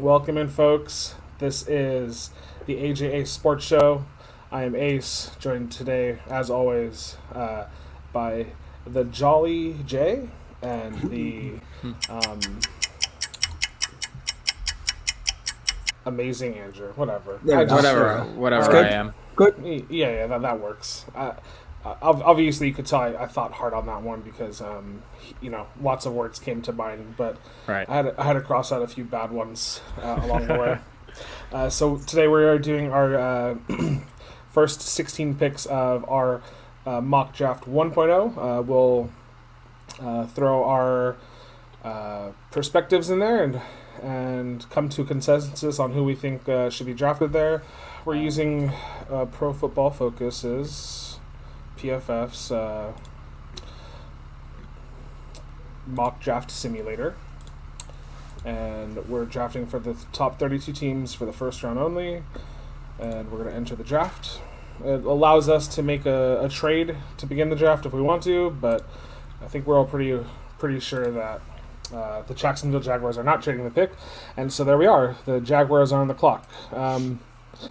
Welcome in, folks. This is the AJA Sports Show. I am Ace, joined today, as always, by the Jolly J and the amazing Andrew. Whatever. Whatever I am. Good. Yeah, that works. Obviously, you could tell I thought hard on that one because, lots of words came to mind, but right. I had to cross out a few bad ones along the way. So today we are doing our first 16 picks of our mock draft 1.0. We'll throw our perspectives in there and come to a consensus on who we think should be drafted there. We're using Pro Football Focus's PFF's mock draft simulator, and we're drafting for the top 32 teams for the first round only, and we're going to enter the draft. It allows us to make a trade to begin the draft if we want to, but I think we're all pretty sure that the Jacksonville Jaguars are not trading the pick, and so there we are. The Jaguars are on the clock.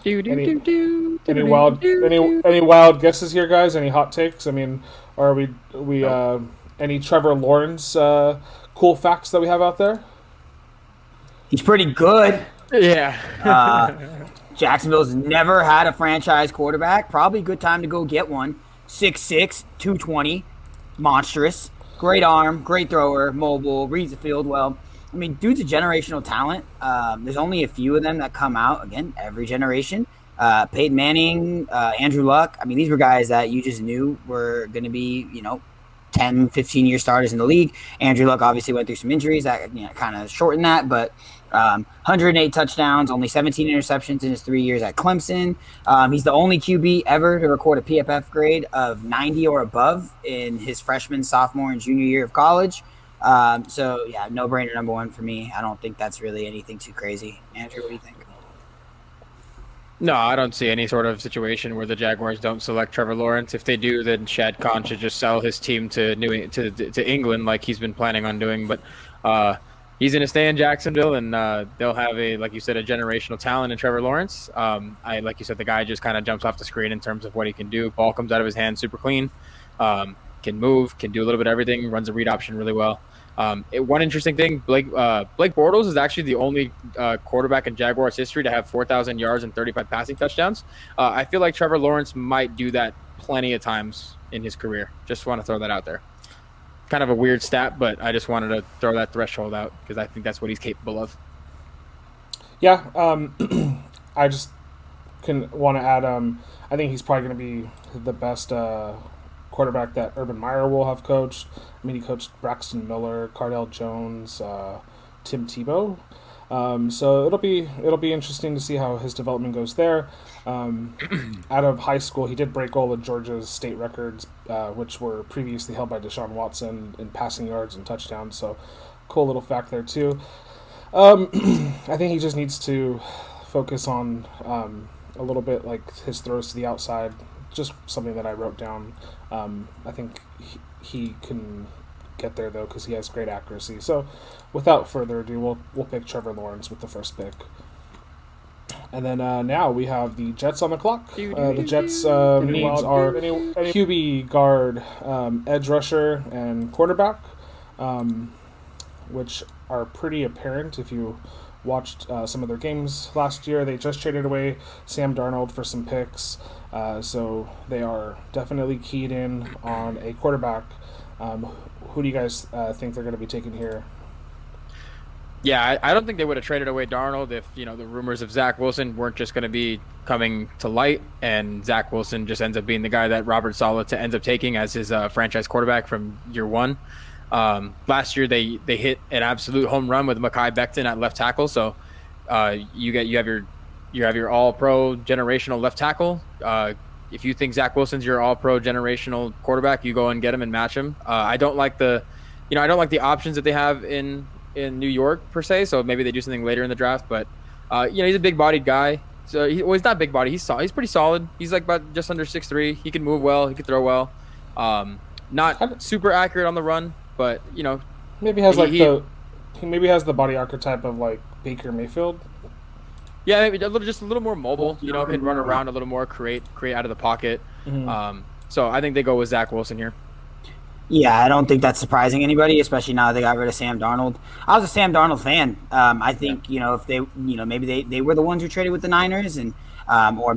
Any wild guesses here, guys? Any hot takes? I mean, are we any Trevor Lawrence cool facts that we have out there? He's pretty good. Yeah. Jacksonville's never had a franchise quarterback. Probably a good time to go get one. 6'6", 220, monstrous, great arm, great thrower, mobile, reads the field well. I mean, dude's a generational talent. There's only a few of them that come out, again, every generation. Peyton Manning, Andrew Luck. I mean, these were guys that you just knew were going to be, 10, 15-year starters in the league. Andrew Luck obviously went through some injuries that kind of shortened that, but 108 touchdowns, only 17 interceptions in his 3 years at Clemson. He's the only QB ever to record a PFF grade of 90 or above in his freshman, sophomore, and junior year of college. No-brainer number one for me. I don't think that's really anything too crazy. Andrew, what do you think? No, I don't see any sort of situation where the Jaguars don't select Trevor Lawrence. If they do, then Shad Khan should just sell his team to England like he's been planning on doing. But he's going to stay in Jacksonville, and they'll have like you said, a generational talent in Trevor Lawrence. Like you said, the guy just kind of jumps off the screen in terms of what he can do. Ball comes out of his hand super clean, can move, can do a little bit of everything, runs a read option really well. One interesting thing, Blake Bortles is actually the only quarterback in Jaguars history to have 4,000 yards and 35 passing touchdowns. I feel like Trevor Lawrence might do that plenty of times in his career. Just want to throw that out there. Kind of a weird stat, but I just wanted to throw that threshold out because I think that's what he's capable of. Yeah, I just want to add, I think he's probably going to be the best quarterback that Urban Meyer will have coached. I mean, he coached Braxton Miller, Cardell Jones, Tim Tebow. So it'll be interesting to see how his development goes there. Out of high school, he did break all of Georgia's state records, which were previously held by Deshaun Watson in passing yards and touchdowns. So cool little fact there too. I think he just needs to focus on a little bit like his throws to the outside. Just something that I wrote down. I think he can get there, though, because he has great accuracy. So, without further ado, we'll pick Trevor Lawrence with the first pick. And then now we have the Jets on the clock. The Jets needs are QB, guard, edge rusher, and quarterback, which are pretty apparent if you watched some of their games last year. They just traded away Sam Darnold for some picks. So they are definitely keyed in on a quarterback. Who do you guys think they're going to be taking here? Yeah, I don't think they would have traded away Darnold if, the rumors of Zach Wilson weren't just going to be coming to light, and Zach Wilson just ends up being the guy that Robert Saleh ends up taking as his franchise quarterback from year one. Last year they hit an absolute home run with Mekhi Becton at left tackle. So you have your all-pro generational left tackle. If you think Zach Wilson's your all-pro generational quarterback, you go and get him and match him. I don't like the options that they have in New York per se. So maybe they do something later in the draft. But he's a big-bodied guy. So he's not big body. He's pretty solid. He's like about just under 6'3". He can move well. He can throw well. Not super accurate on the run, but maybe has he maybe has the body archetype of like Baker Mayfield. Yeah, just a little more mobile. Can run around a little more, create out of the pocket. Mm-hmm. So I think they go with Zach Wilson here. Yeah, I don't think that's surprising anybody, especially now they got rid of Sam Darnold. I was a Sam Darnold fan. I think if they, maybe they were the ones who traded with the Niners and or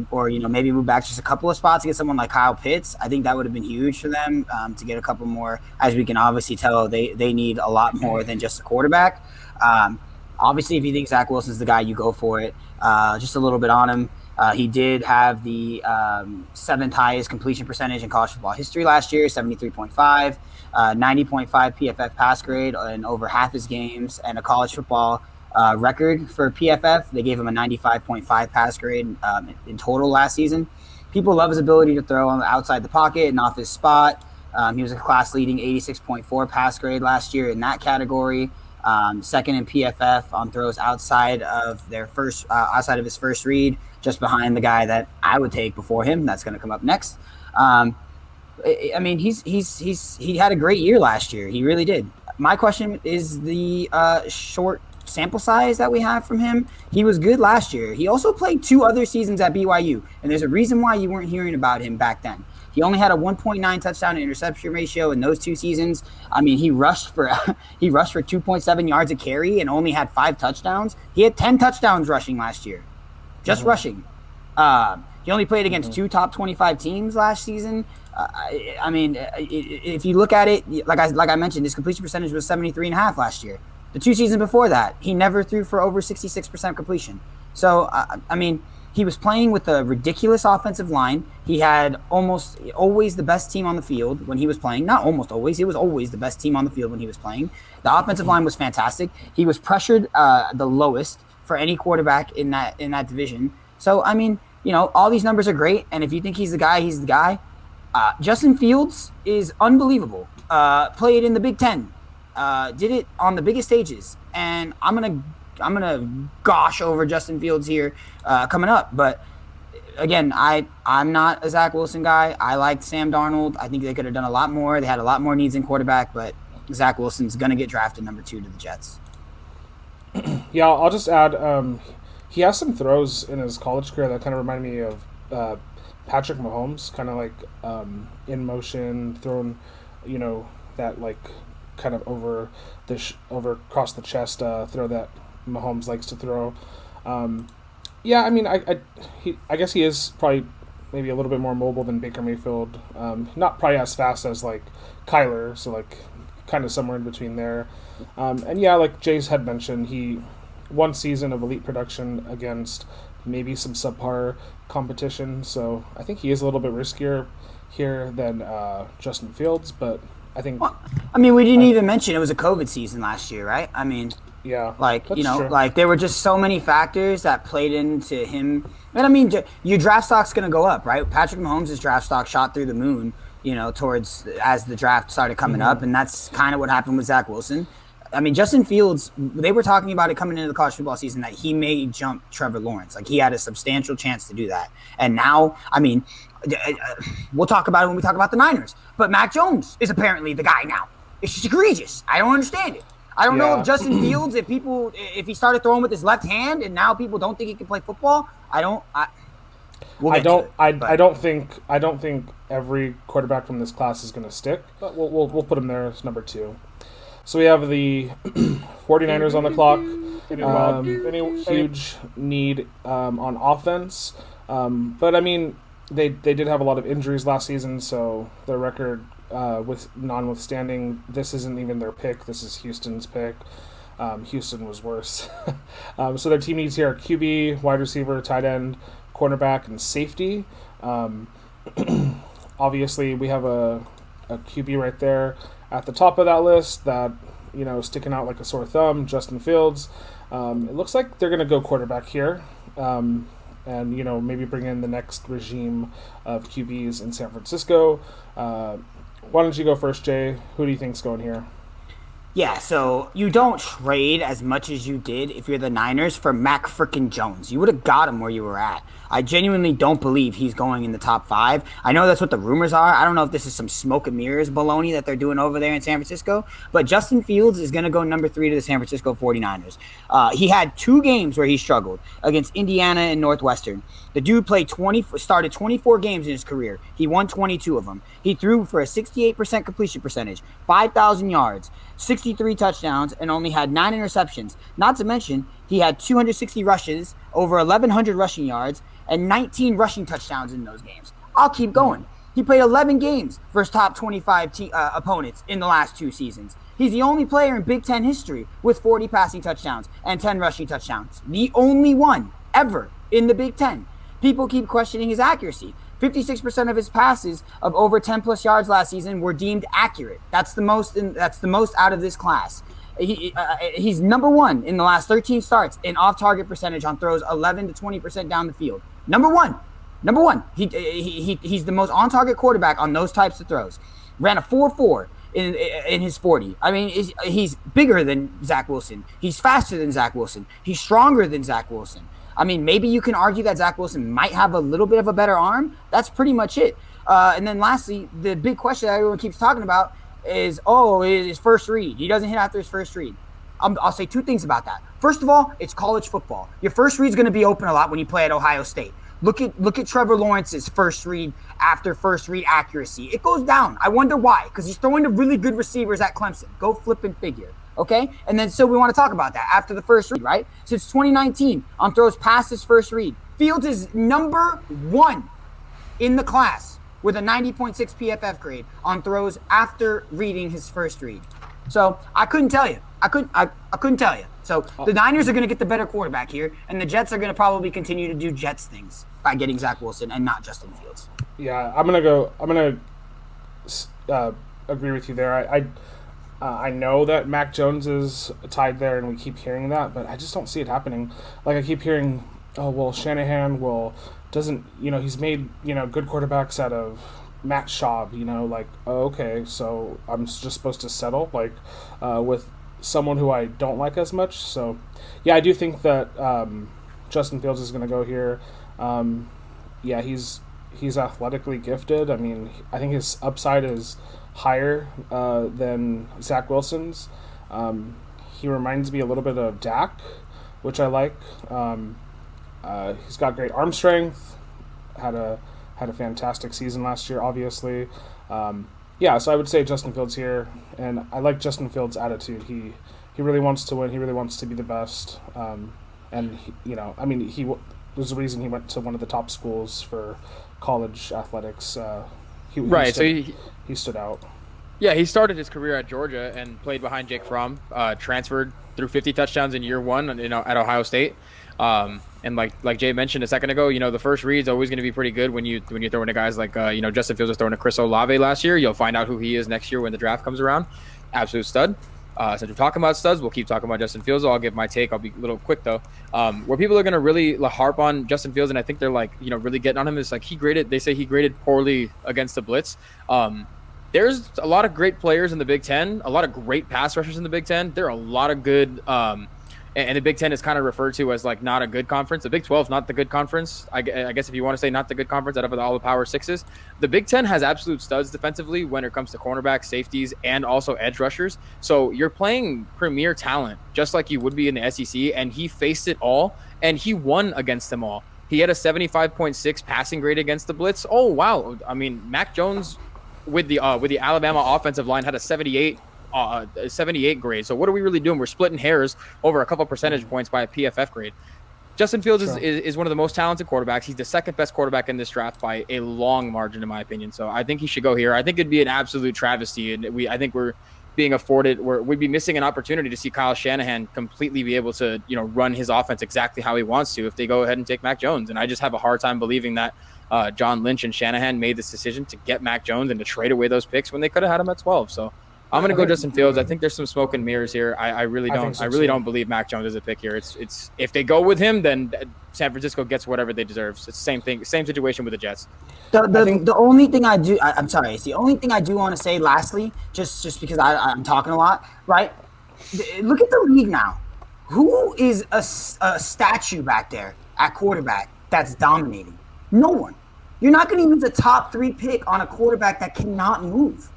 maybe move back just a couple of spots to get someone like Kyle Pitts. I think that would have been huge for them to get a couple more. As we can obviously tell, they need a lot more than just a quarterback. Obviously, if you think Zach Wilson's the guy, you go for it. Just a little bit on him. He did have the 7th highest completion percentage in college football history last year, 73.5, 90.5 PFF pass grade in over half his games, and a college football record for PFF. They gave him a 95.5 pass grade in total last season. People love his ability to throw on the outside the pocket and off his spot. He was a class-leading 86.4 pass grade last year in that category. Second in PFF on throws outside of his first read, just behind the guy that I would take before him. That's going to come up next. He had a great year last year. He really did. My question is the short sample size that we have from him. He was good last year. He also played 2 other seasons at BYU, and there's a reason why you weren't hearing about him back then. He only had a 1.9 touchdown to interception ratio in those 2 seasons. I mean, he rushed for 2.7 yards a carry and only had 5 touchdowns. He had 10 touchdowns rushing last year, just rushing. He only played against 2 top 25 teams last season. If you look at it, like I mentioned, his completion percentage was 73.5 last year. The 2 seasons before that, he never threw for over 66% completion. So, he was playing with a ridiculous offensive line. He had almost always the best team on the field when he was playing. Not almost always. It was always the best team on the field when he was playing. The offensive line was fantastic. He was pressured the lowest for any quarterback in that division. So, all these numbers are great. And if you think he's the guy, he's the guy. Justin Fields is unbelievable. Played in the Big Ten. Did it on the biggest stages. And I'm gonna gosh over Justin Fields here coming up, but again, I'm not a Zach Wilson guy. I liked Sam Darnold. I think they could have done a lot more. They had a lot more needs in quarterback, but Zach Wilson's gonna get drafted number 2 to the Jets. Yeah, I'll just add. He has some throws in his college career that kind of remind me of Patrick Mahomes, kind of like in motion, thrown, that like kind of over across the chest throw that Mahomes likes to throw. I guess he is probably maybe a little bit more mobile than Baker Mayfield. Not probably as fast as like Kyler, so like kind of somewhere in between there. Like Jay's had mentioned, he 1 season of elite production against maybe some subpar competition. So I think he is a little bit riskier here than Justin Fields, but I think. Well, we didn't even mention it was a COVID season last year, right? Yeah, true. Like there were just so many factors that played into him. And your draft stock's going to go up, right? Patrick Mahomes' draft stock shot through the moon, towards as the draft started coming up. And that's kind of what happened with Zach Wilson. Justin Fields, they were talking about it coming into the college football season that he may jump Trevor Lawrence. Like he had a substantial chance to do that. And now, we'll talk about it when we talk about the Niners. But Mac Jones is apparently the guy now. It's just egregious. I don't understand it. I don't know if Justin Fields, if he started throwing with his left hand and now people don't think he can play football. I don't think every quarterback from this class is going to stick, but we'll put him there as number 2. So we have the 49ers on the clock. Huge need on offense, but they did have a lot of injuries last season, so their record. With notwithstanding, this isn't even their pick. This is Houston's pick. Houston was worse. So their team needs here are QB, wide receiver, tight end, cornerback, and safety. Obviously, we have a QB right there at the top of that list that sticking out like a sore thumb. Justin Fields. It looks like they're going to go quarterback here. And maybe bring in the next regime of QBs in San Francisco. Why don't you go first, Jay? Who do you think's going here? Yeah, so you don't trade as much as you did if you're the Niners for Mac frickin' Jones. You would have got him where you were at. I genuinely don't believe he's going in the top 5. I know that's what the rumors are. I don't know if this is some smoke and mirrors baloney that they're doing over there in San Francisco, but Justin Fields is going to go number 3 to the San Francisco 49ers. He had 2 games where he struggled against Indiana and Northwestern. The dude started 24 games in his career. He won 22 of them. He threw for a 68% completion percentage, 5,000 yards, 63 touchdowns, and only had 9 interceptions. Not to mention, he had 260 rushes, over 1,100 rushing yards, and 19 rushing touchdowns in those games. I'll keep going. He played 11 games for his top 25 opponents in the last 2 seasons. He's the only player in Big Ten history with 40 passing touchdowns and 10 rushing touchdowns. The only one ever in the Big Ten. People keep questioning his accuracy. 56% of his passes of over 10 plus yards last season were deemed accurate. That's the most out of this class. He's number 1 in the last 13 starts in off-target percentage on throws 11 to 20% down the field. Number one. He's the most on-target quarterback on those types of throws. Ran a 4.4 in his 40. I mean, he's bigger than Zach Wilson. He's faster than Zach Wilson. He's stronger than Zach Wilson. I mean, maybe you can argue that Zach Wilson might have a little bit of a better arm. That's pretty much it. And then lastly, the big question that everyone keeps talking about is, his first read. He doesn't hit after his first read. I'll say 2 things about that. First of all, it's college football. Your first read is going to be open a lot when you play at Ohio State. Look at Trevor Lawrence's first read after first read accuracy. It goes down. I wonder why. Because he's throwing to really good receivers at Clemson. Go flip and figure. Okay? And then so we want to talk about that after the first read, right? Since 2019 on throws past his first read, Fields is number 1 in the class with a 90.6 PFF grade on throws after reading his first read. So I couldn't tell you. I couldn't tell you. So the Niners are going to get the better quarterback here, and the Jets are going to probably continue to do Jets things by getting Zach Wilson and not Justin Fields. Yeah, I'm gonna agree with you there. I know that Mac Jones is tied there, and we keep hearing that, but I just don't see it happening. Like, I keep hearing, Shanahan doesn't, he's made, good quarterbacks out of Matt Schaub, okay, so I'm just supposed to settle, with someone who I don't like as much. So, yeah, I do think that Justin Fields is going to go here. He's athletically gifted. I mean, I think his upside is higher than Zach Wilson's. He reminds me a little bit of Dak, which I like. He's got great arm strength. Had a fantastic season last year, obviously. So I would say Justin Fields here, and I like Justin Fields' attitude. He really wants to win. He really wants to be the best. There's a reason he went to one of the top schools for college athletics. He stood out. Yeah, he started his career at Georgia and played behind Jake Fromm. Transferred through 50 touchdowns in year 1, at Ohio State. And like Jay mentioned a second ago, the first read's always going to be pretty good when you throw into guys like Justin Fields was throwing to Chris Olave last year. You'll find out who he is next year when the draft comes around. Absolute stud. Since we're talking about studs, we'll keep talking about Justin Fields. I'll give my take. I'll be a little quick though. Where people are going to really harp on Justin Fields, and I think they're really getting on him, is they say he graded poorly against the blitz. There's a lot of great players in the Big Ten, a lot of great pass rushers in the Big Ten. There are a lot of good, and the Big Ten is kind of referred to as not a good conference. The Big 12 is not the good conference. I guess if you want to say not the good conference out of all the Power Sixes, the Big Ten has absolute studs defensively when it comes to cornerbacks, safeties, and also edge rushers. So you're playing premier talent, just like you would be in the SEC, and he faced it all, and he won against them all. He had a 75.6 passing grade against the blitz. Oh, wow. I mean, Mac Jones with the Alabama offensive line had a 78 grade. So what are we really doing? We're splitting hairs over a couple percentage points by a PFF grade. Justin Fields is one of the most talented quarterbacks. He's the second best quarterback in this draft by a long margin, in my opinion. So I think he should go here. I think it'd be an absolute travesty, and I think we'd be missing an opportunity to see Kyle Shanahan completely be able to run his offense exactly how he wants to if they go ahead and take Mac Jones. And I just have a hard time believing that John Lynch and Shanahan made this decision to get Mac Jones and to trade away those picks when they could have had him at 12. So I'm going to go Justin Fields. I think there's some smoke and mirrors here. I really don't believe Mac Jones is a pick here. It's if they go with him, then San Francisco gets whatever they deserve. It's the same thing, same situation with the Jets. The only thing it's the only thing I do want to say lastly, just because I'm talking a lot, right? Look at the league now. Who is a statue back there at quarterback that's dominating? No one. You're not going to use a top 3 pick on a quarterback that cannot move.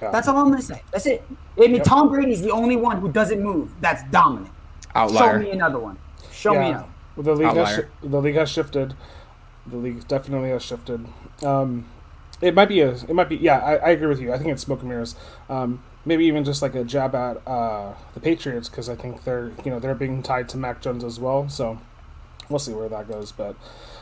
Yeah. That's all I'm going to say. That's it. I mean, Tom Brady's the only one who doesn't move that's dominant. Outlier. Show me another one. Show me another. Well, the league has shifted. The league definitely has shifted. It might be. Yeah, I agree with you. I think it's smoke and mirrors. Maybe even just like a jab at the Patriots, because I think they're being tied to Mac Jones as well. So we'll see where that goes. But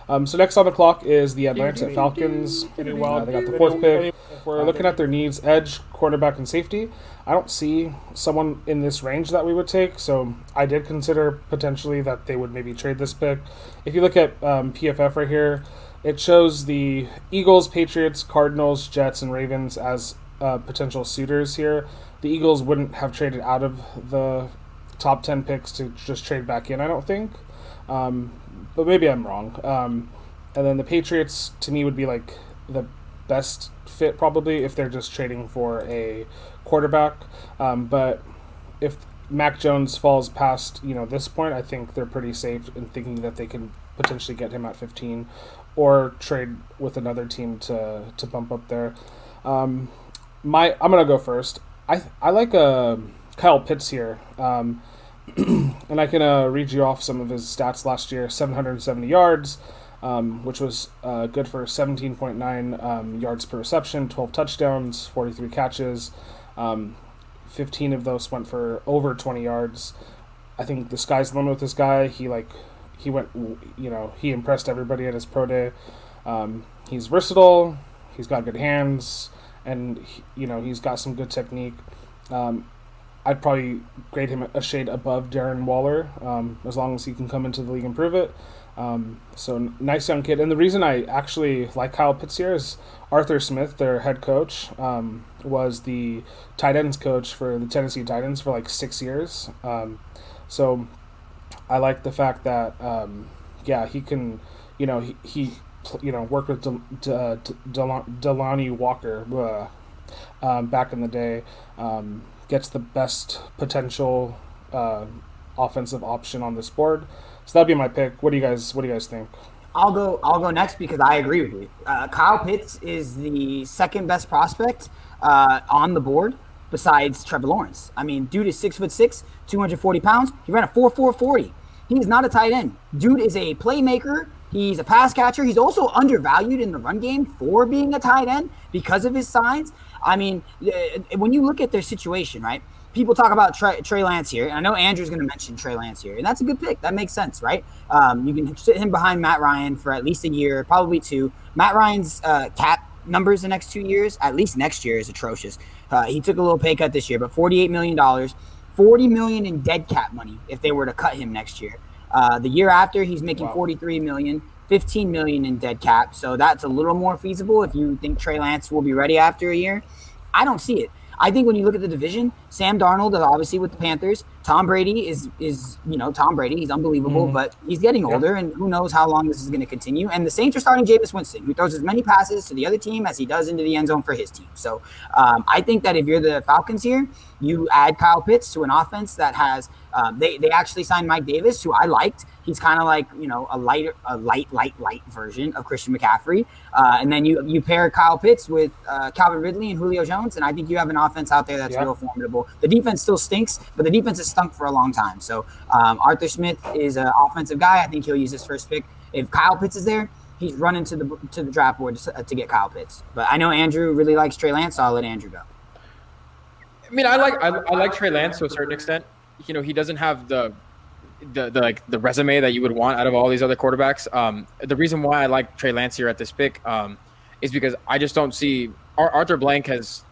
so next on the clock is the Atlanta Falcons. They got the 4th pick. If we're looking at their needs: edge, quarterback, and safety. I don't see someone in this range that we would take. So I did consider potentially that they would maybe trade this pick. If you look at PFF right here, it shows the Eagles, Patriots, Cardinals, Jets, and Ravens as potential suitors here. The Eagles wouldn't have traded out of the top 10 picks to just trade back in, I don't think. But maybe I'm wrong. And then the Patriots, to me, would be like the best fit probably if they're just trading for a quarterback. But if Mac Jones falls past this point, I think they're pretty safe in thinking that they can potentially get him at 15 or trade with another team to bump up there. I'm gonna go first. I like Kyle Pitts here, and I can read you off some of his stats last year. 770 yards, which was good for 17.9 yards per reception, 12 touchdowns, 43 catches. 15 of those went for over 20 yards. I think the sky's the limit with this guy. He impressed everybody at his pro day. He's versatile. He's got good hands. And he's got some good technique. I'd probably grade him a shade above Darren Waller, as long as he can come into the league and prove it. So nice young kid. And the reason I actually like Kyle Pitts here is Arthur Smith, their head coach, was the tight ends coach for the Tennessee Titans for like 6 years. So I like the fact that he can he worked with Delanie Walker back in the day. Gets the best potential offensive option on this board. So that'd be my pick. What do you guys think? I'll go next because I agree with you. Kyle Pitts is the second best prospect on the board besides Trevor Lawrence. I mean, dude is 6'6", 240 pounds. He ran a 4.4 40. He's not a tight end. Dude is a playmaker. He's a pass catcher. He's also undervalued in the run game for being a tight end because of his size. I mean, when you look at their situation, right? People talk about Trey Lance here, and I know Andrew's going to mention Trey Lance here, and that's a good pick. That makes sense, right? You can sit him behind Matt Ryan for at least a year, probably 2. Matt Ryan's cap numbers the next 2 years, at least next year, is atrocious. He took a little pay cut this year, but $48 million, $40 million in dead cap money if they were to cut him next year. The year after, he's making $43 million, $15 million in dead cap, so that's a little more feasible if you think Trey Lance will be ready after a year. I don't see it. I think when you look at the division, Sam Darnold is obviously with the Panthers. Tom Brady is Tom Brady. He's unbelievable, but he's getting older, and who knows how long this is going to continue. And the Saints are starting Jameis Winston, who throws as many passes to the other team as he does into the end zone for his team. So I think that if you're the Falcons here, you add Kyle Pitts to an offense that has they actually signed Mike Davis, who I liked. He's kind of like a light version of Christian McCaffrey, and then you pair Kyle Pitts with Calvin Ridley and Julio Jones, and I think you have an offense out there that's real formidable. The defense still stinks, but the defense has stunk for a long time. So Arthur Smith is an offensive guy. I think he'll use his first pick. If Kyle Pitts is there, he's running to the draft board to get Kyle Pitts. But I know Andrew really likes Trey Lance, so I'll let Andrew go. I mean, I like Trey Lance to a certain extent. He doesn't have the resume that you would want out of all these other quarterbacks. The reason why I like Trey Lance here at this pick is because I just don't see Arthur Blank has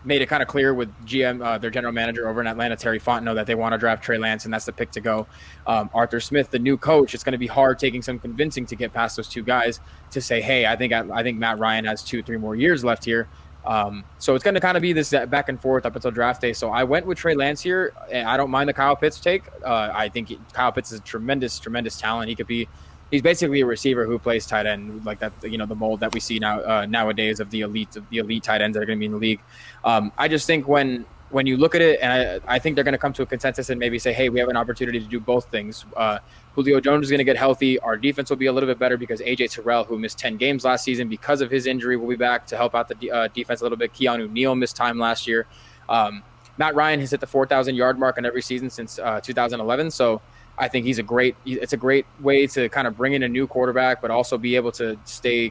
made it kind of clear with GM, their general manager over in Atlanta, Terry Fontenot, that they want to draft Trey Lance, and that's the pick to go. Arthur Smith, the new coach, it's going to be hard taking some convincing to get past those two guys to say, hey, I think Matt Ryan has 2-3 more years left here. So it's going to kind of be this back and forth up until draft day. So I went with Trey Lance here, and I don't mind the Kyle Pitts take. I think Kyle Pitts is a tremendous talent. He's basically a receiver who plays tight end, like that, the mold that we see now nowadays of the elite tight ends that are going to be in the league. I just think when when you look at it, and I think they're going to come to a consensus and maybe say, hey, we have an opportunity to do both things. Julio Jones is going to get healthy. Our defense will be a little bit better because A.J. Terrell, who missed 10 games last season because of his injury, will be back to help out the defense a little bit. Keanu Neal missed time last year. Matt Ryan has hit the 4,000-yard mark on every season since 2011, so I think it's a great way to kind of bring in a new quarterback, but also be able to stay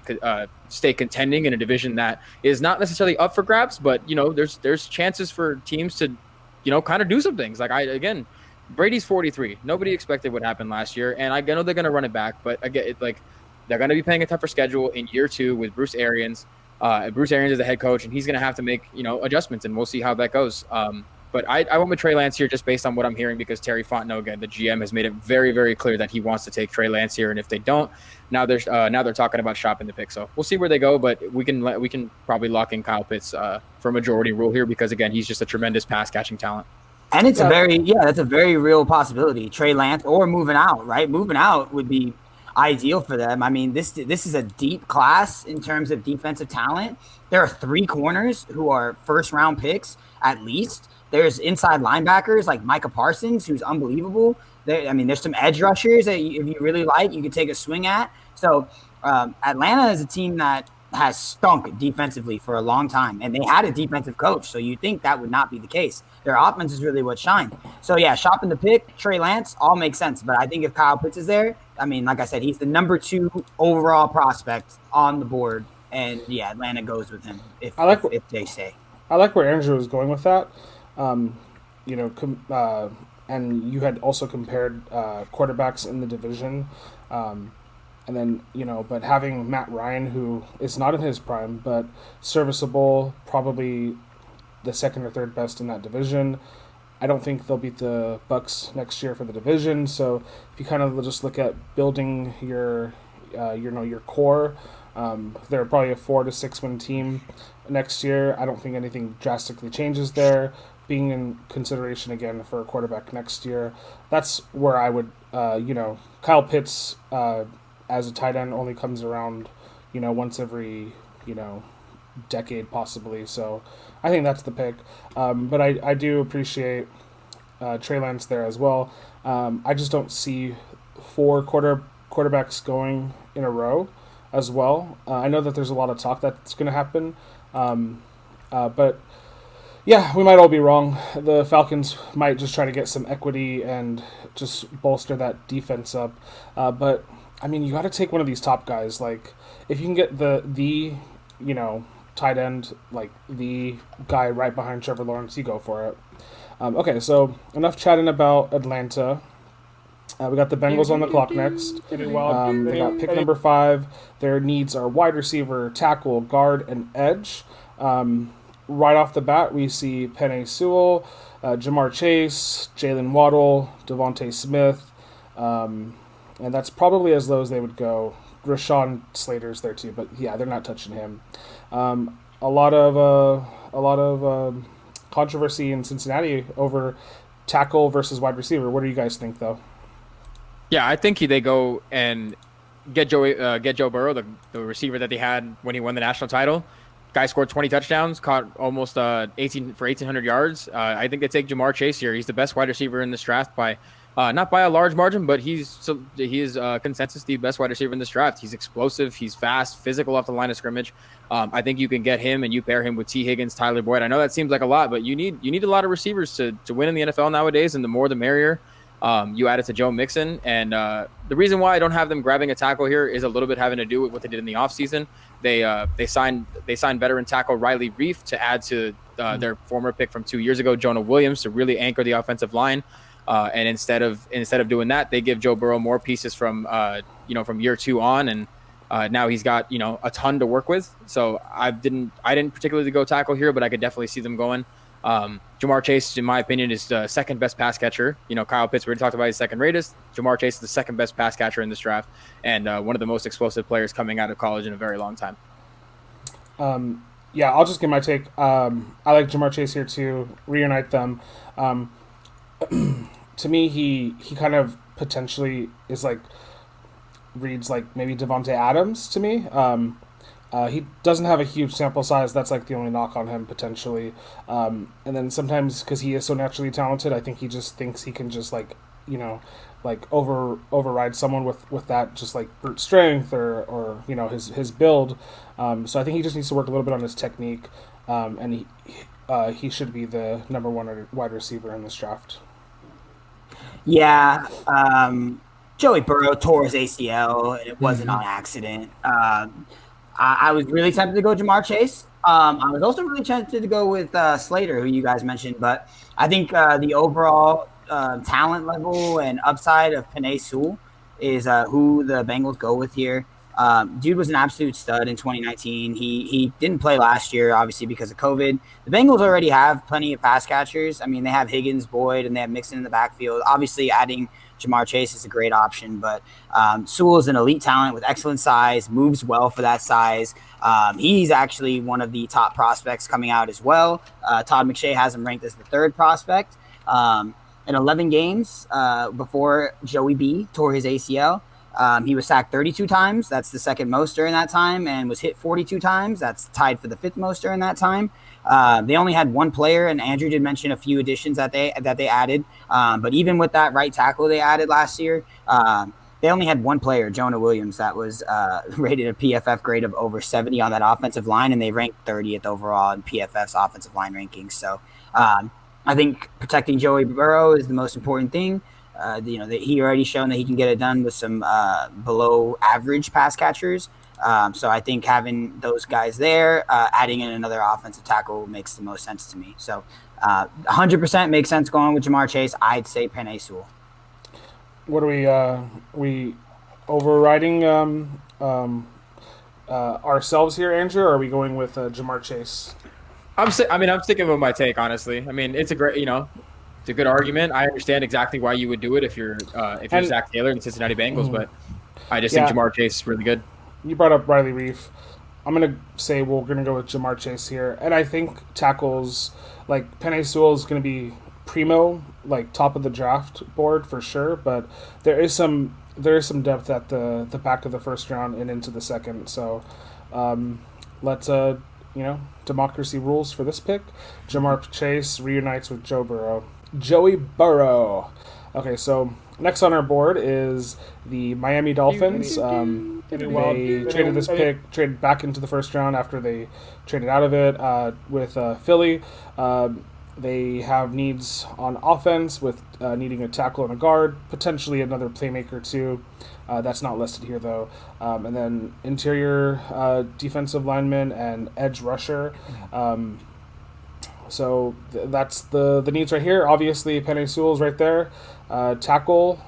contending in a division that is not necessarily up for grabs, but there's chances for teams to kind of do some things. Like Brady's 43. Nobody expected what happened last year, and I know they're going to run it back, but again, they're going to be playing a tougher schedule in year 2 with Bruce Arians. Bruce Arians is the head coach, and he's going to have to make adjustments, and we'll see how that goes. But I went with Trey Lance here just based on what I'm hearing because Terry Fontenot, again, the GM, has made it very, very clear that he wants to take Trey Lance here, and if they don't, now they're talking about shopping the pick. So we'll see where they go, but we can probably lock in Kyle Pitts for majority rule here because again, he's just a tremendous pass catching talent. And it's that's a very real possibility. Trey Lance or moving out, right? Moving out would be ideal for them. I mean, this is a deep class in terms of defensive talent. There are 3 corners who are first-round picks at least. There's inside linebackers like Micah Parsons, who's unbelievable. There's some edge rushers that if you really like, you could take a swing at. So Atlanta is a team that has stunk defensively for a long time, and they had a defensive coach, so you'd think that would not be the case. Their offense is really what shined. So, yeah, shopping the pick, Trey Lance, all makes sense. But I think if Kyle Pitts is there, like I said, he's the number 2 overall prospect on the board, and, yeah, Atlanta goes with him if they stay. I like where Andrew was going with that. And you had also compared quarterbacks in the division. And then, but having Matt Ryan, who is not in his prime, but serviceable, probably the second or third best in that division. I don't think they'll beat the Bucks next year for the division. So if you kind of just look at building your core, they're probably a 4 to 6 win team next year. I don't think anything drastically changes there. Being in consideration again for a quarterback next year, that's where I would, Kyle Pitts as a tight end only comes around, once every, decade possibly. So I think that's the pick. But I do appreciate Trey Lance there as well. I just don't see 4 quarterbacks going in a row as well. I know that there's a lot of talk that's going to happen. But yeah, we might all be wrong. The Falcons might just try to get some equity and just bolster that defense up. But you got to take one of these top guys. Like, if you can get the tight end, like the guy right behind Trevor Lawrence, you go for it. Okay, so enough chatting about Atlanta. We got the Bengals on the clock next. They got pick number 5. Their needs are wide receiver, tackle, guard, and edge. Right off the bat, we see Penei Sewell, Jamar Chase, Jaylen Waddle, DeVonta Smith, and that's probably as low as they would go. Rashawn Slater's there too, but yeah, they're not touching him. A lot of controversy in Cincinnati over tackle versus wide receiver. What do you guys think, though? Yeah, I think they go and get Joe Burrow, the receiver that they had when he won the national title. Guy scored 20 touchdowns, caught almost 1,800 yards. I think they take Jamar Chase here. He's the best wide receiver in this draft by not by a large margin, but he is consensus the best wide receiver in this draft. He's explosive, he's fast, physical off the line of scrimmage. I think you can get him and you pair him with T. Higgins, Tyler Boyd. I know that seems like a lot, but you need a lot of receivers to win in the NFL nowadays, and the more the merrier. You add it to Joe Mixon, and the reason why I don't have them grabbing a tackle here is a little bit having to do with what they did in the offseason. They signed veteran tackle Riley Reif to add to their former pick from 2 years ago, Jonah Williams, to really anchor the offensive line. And instead of doing that, they give Joe Burrow more pieces from year 2 on, and now he's got a ton to work with. So I didn't particularly go tackle here, but I could definitely see them going. Jamar Chase, in my opinion, is the second best pass catcher. Kyle Pitts, we already talked about, his second greatest. Jamar Chase is the second best pass catcher in this draft, and one of the most explosive players coming out of college in a very long time. Yeah, I'll just give my take. I like Jamar Chase here to reunite them. To me, he kind of potentially is reads like maybe Devontae Adams to me. He doesn't have a huge sample size. That's like the only knock on him potentially. And then sometimes because he is so naturally talented, I think he just thinks he can just like override someone with that just like brute strength or his build. So I think he just needs to work a little bit on his technique, and he should be the number one wide receiver in this draft. Yeah, Joey Burrow tore his ACL, and it wasn't on accident. I was really tempted to go Jamar Chase. I was also really tempted to go with Slater, who you guys mentioned, but I think the overall talent level and upside of Penei Sewell is who the Bengals go with here. Dude was an absolute stud in 2019. He didn't play last year, obviously, because of COVID. The Bengals already have plenty of pass catchers. I mean, they have Higgins, Boyd, and they have Mixon in the backfield. Obviously, adding Jamar Chase is a great option, but Sewell is an elite talent with excellent size, moves well for that size. He's actually one of the top prospects coming out as well. Todd McShay has him ranked as the third prospect. In 11 games before Joey B tore his ACL, he was sacked 32 times. That's the second most during that time, and was hit 42 times. That's tied for the fifth most during that time. They only had one player, and Andrew did mention a few additions that they added. But even with that right tackle they added last year, they only had one player, Jonah Williams, that was rated a PFF grade of over 70 on that offensive line, and they ranked 30th overall in PFF's offensive line rankings. So I think protecting Joey Burrow is the most important thing. He already shown that he can get it done with some below average pass catchers. So I think having those guys there, adding in another offensive tackle makes the most sense to me. So 100% makes sense going with Jamar Chase. I'd say Penei Sewell. What are we overriding ourselves here, Andrew, or are we going with Jamar Chase? I'm sticking with my take, honestly. I mean, it's a great, it's a good argument. I understand exactly why you would do it if you're Zach Taylor and the Cincinnati Bengals, but I just think Jamar Chase is really good. You brought up Riley Reif. I'm going to say we're going to go with Jamar Chase here. And I think tackles, like Penei Sewell is going to be primo, like top of the draft board for sure, but there is some depth at the back of the first round and into the second. So let's democracy rules for this pick. Jamar Chase reunites with Joey Burrow. Okay, so next on our board is the Miami Dolphins. They traded this pick, traded back into the first round after they traded out of it with Philly. They have needs on offense with needing a tackle and a guard, potentially another playmaker too. That's not listed here though. And then interior defensive lineman and edge rusher. So that's the needs right here. Obviously, Penei Sewell's right there. Tackle.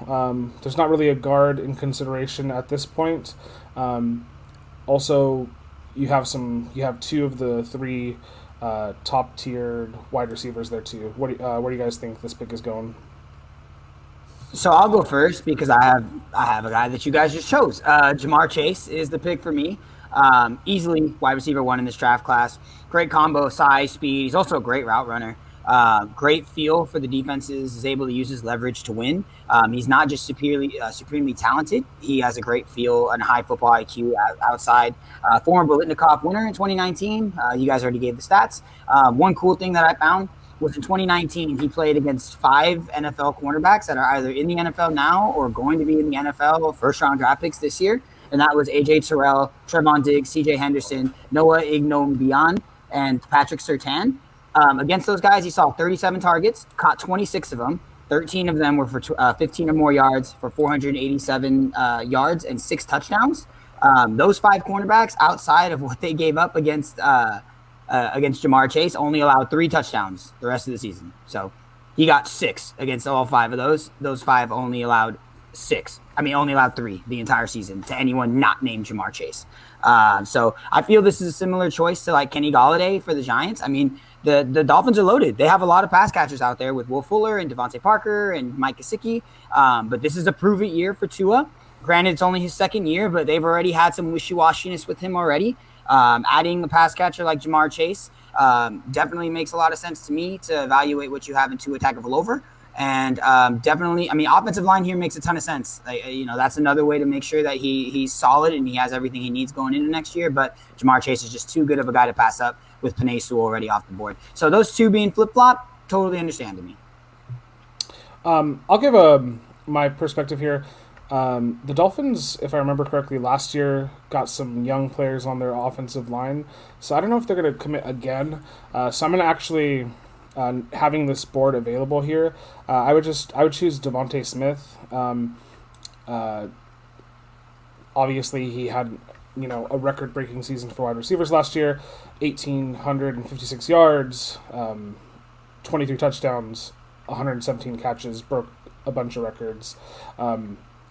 There's not really a guard in consideration at this point. Also, you have two of the three top tiered wide receivers there too. Where do you guys think this pick is going? So I'll go first because I have a guy that you guys just chose. Jamar Chase is the pick for me. Easily wide receiver 1 in this draft class. Great combo, size, speed. He's also a great route runner. Great feel for the defenses. Is able to use his leverage to win. He's not just supremely talented. He has a great feel and high football IQ outside. Former Bolitnikov winner in 2019. You guys already gave the stats. One cool thing that I found was in 2019, he played against 5 NFL cornerbacks that are either in the NFL now or going to be in the NFL, first-round draft picks this year. And that was A.J. Terrell, Trevon Diggs, C.J. Henderson, Noah Ignombian, and Patrick Surtain. Against those guys, he saw 37 targets, caught 26 of them. 13 of them were for 15 or more yards for 487 yards and 6 touchdowns. Those 5 cornerbacks, outside of what they gave up against Jamar Chase, only allowed 3 touchdowns the rest of the season. So he got 6 against all 5 of those. Those 5 only allowed 3 the entire season to anyone not named Jamar Chase. So I feel this is a similar choice to like Kenny Golladay for the Giants. I mean, the Dolphins are loaded. They have a lot of pass catchers out there with Will Fuller and Devontae Parker and Mike Gesicki. But this is a prove-it year for Tua. Granted, it's only his second year, but they've already had some wishy-washiness with him already. Adding a pass catcher like Jamar Chase definitely makes a lot of sense to me to evaluate what you have in Tua Tagovailoa. And definitely, I mean, offensive line here makes a ton of sense. That's another way to make sure that he's solid and he has everything he needs going into next year. But Ja'Marr Chase is just too good of a guy to pass up with Penei Sewell already off the board. So those two being flip-flop, totally understand to me. I'll give my perspective here. The Dolphins, if I remember correctly, last year got some young players on their offensive line. So I don't know if they're going to commit again. So I'm going to actually... having this board available here, I would choose DeVonta Smith. Obviously, he had a record-breaking season for wide receivers last year, 1,856 yards, 23 touchdowns, 117 catches, broke a bunch of records.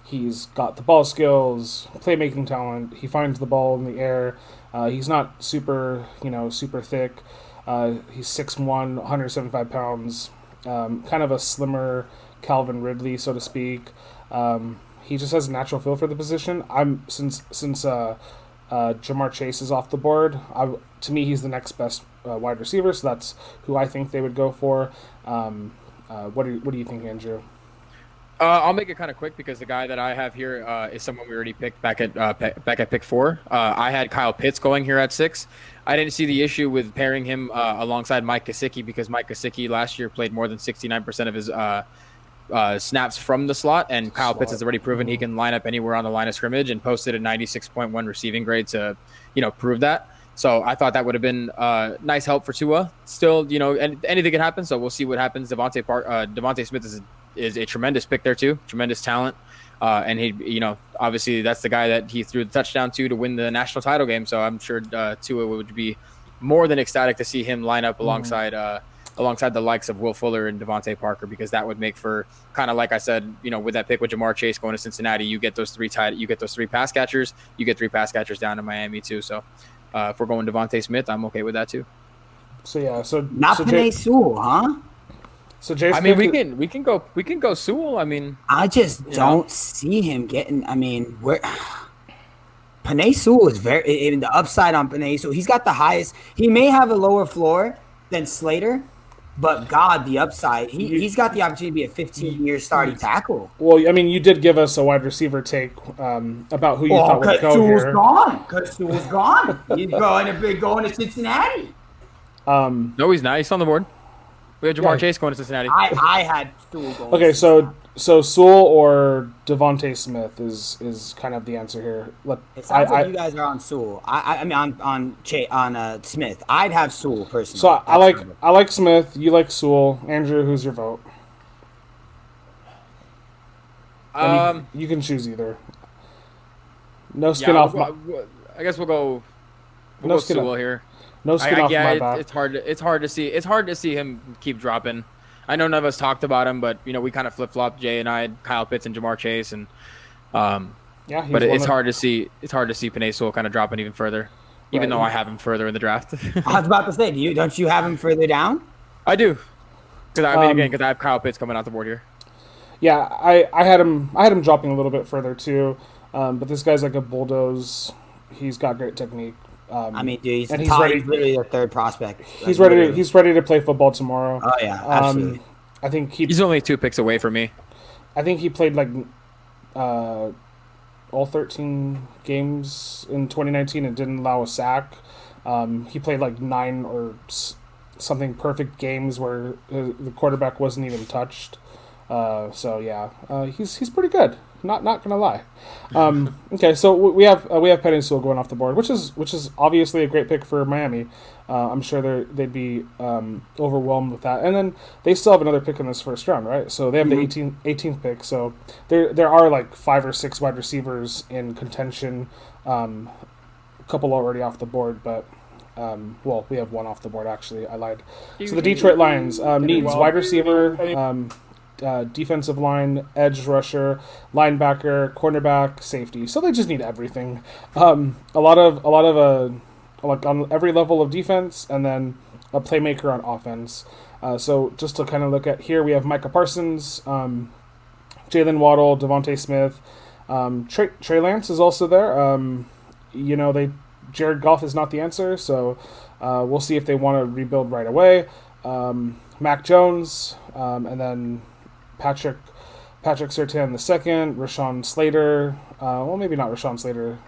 He's got the ball skills, playmaking talent. He finds the ball in the air. He's not super thick. He's 6'1", 175 pounds, kind of a slimmer Calvin Ridley, so to speak. He just has a natural feel for the position. Since Ja'Marr Chase is off the board, to me he's the next best wide receiver, so that's who I think they would go for. What do you think, Andrew? I'll make it kind of quick because the guy that I have here is someone we already picked back at pick 4. I had Kyle Pitts going here at 6. I didn't see the issue with pairing him alongside Mike Gesicki because Mike Gesicki last year played more than 69% of his snaps from the slot, and Kyle Pitts has already proven he can line up anywhere on the line of scrimmage and posted a 96.1 receiving grade to prove that. So I thought that would have been nice help for Tua. Still, and anything can happen, so we'll see what happens. DeVonta Smith is a tremendous pick there too, tremendous talent. And he, obviously that's the guy that he threw the touchdown to win the national title game. So I'm sure Tua would be more than ecstatic to see him line up alongside the likes of Will Fuller and Devontae Parker, because that would make for kind of like I said, with that pick with Ja'Marr Chase going to Cincinnati, you get those three pass catchers, you get 3 pass catchers down in Miami too. So if we're going DeVonta Smith, I'm okay with that too. So yeah, not Penei Sewell, huh? So Jason, I mean, we can go Sewell. I mean, I just don't see him getting. I mean, where Penei Sewell is in the upside on Penei Sewell. He's got the highest. He may have a lower floor than Slater, but God, the upside. He's got the opportunity to be a 15-year starting tackle. Well, I mean, you did give us a wide receiver take about who you thought would go Sewell's here. Because Sewell's gone. He's going to Cincinnati. No, he's not. He's on the board. We have Ja'Marr Chase going to Cincinnati. I had Sewell going. Okay, so Sewell or DeVonta Smith is kind of the answer here. It sounds like you guys are on Sewell. I mean on Smith. I'd have Sewell personally. So I like Smith. You like Sewell. Andrew, who's your vote? You can choose either. No skin off. I guess we'll go Sewell here. No skin off my back. It's hard to see. It's hard to see him keep dropping. I know none of us talked about him, but we kind of flip flopped. Jay and I, Kyle Pitts and Ja'Marr Chase, and but it's hard to see. It's hard to see Penei Sewell kind of dropping even further, even though I have him further in the draft. I was about to say, don't you have him further down? I do, because I have Kyle Pitts coming out the board here. Yeah, I had him dropping a little bit further too, but this guy's like a bulldoze. He's got great technique. I mean, dude, he's literally a third prospect. He's ready to play football tomorrow. Oh yeah, absolutely. I think he's only 2 picks away from me. I think he played like all 13 games in 2019 and didn't allow a sack. He played like 9 or something perfect games where the quarterback wasn't even touched. So yeah, he's pretty good. Not gonna lie. Okay, so we have Penei Sewell going off the board, which is obviously a great pick for Miami. I'm sure they'd be overwhelmed with that, and then they still have another pick in this first round, right? So they have the 18th pick. So there are like 5 or 6 wide receivers in contention. A couple already off the board, but we have 1 off the board actually. I lied. So the Detroit Lions needs wide receiver. Defensive line, edge rusher, linebacker, cornerback, safety. So they just need everything. A lot of like on every level of defense, and then a playmaker on offense. So just to kind of look at here, we have Micah Parsons, Jaylen Waddle, DeVonta Smith, Trey Lance is also there. Jared Goff is not the answer, so we'll see if they want to rebuild right away. Mac Jones, and then Patrick Surtain II, Rashawn Slater. Well, maybe not Rashawn Slater.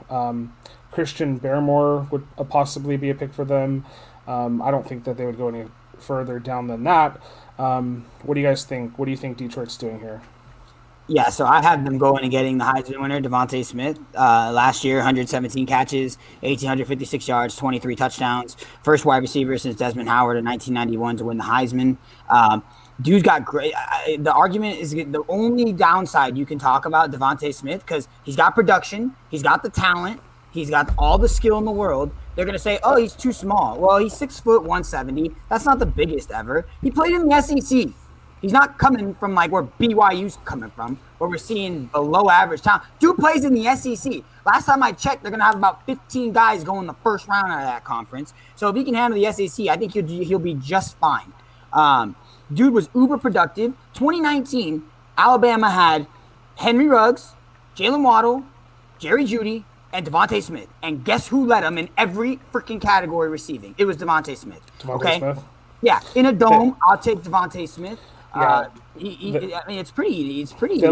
Christian Barmore would possibly be a pick for them. I don't think that they would go any further down than that. What do you guys think? What do you think Detroit's doing here? Yeah, so I have them going and getting the Heisman winner, DeVonta Smith. Last year, 117 catches, 1,856 yards, 23 touchdowns. First wide receiver since Desmond Howard in 1991 to win the Heisman. Dude's got great. The argument is the only downside you can talk about DeVonta Smith because he's got production, he's got the talent, he's got all the skill in the world. They're going to say, oh, he's too small. Well, he's 6 foot 170. That's not the biggest ever. He played in the SEC. He's not coming from like where BYU's coming from, where we're seeing below average talent. Dude plays in the SEC. Last time I checked, they're going to have about 15 guys going the first round out of that conference. So if he can handle the SEC, I think he'll be just fine. Dude was uber productive. 2019, Alabama had Henry Ruggs, Jaylen Waddle, Jerry Jeudy, and DeVonta Smith. And guess who led them in every freaking category receiving? It was DeVonta Smith. DeVonta Smith? Yeah, in a dome, I'll take DeVonta Smith. Yeah. I mean, it's pretty easy pick for me. They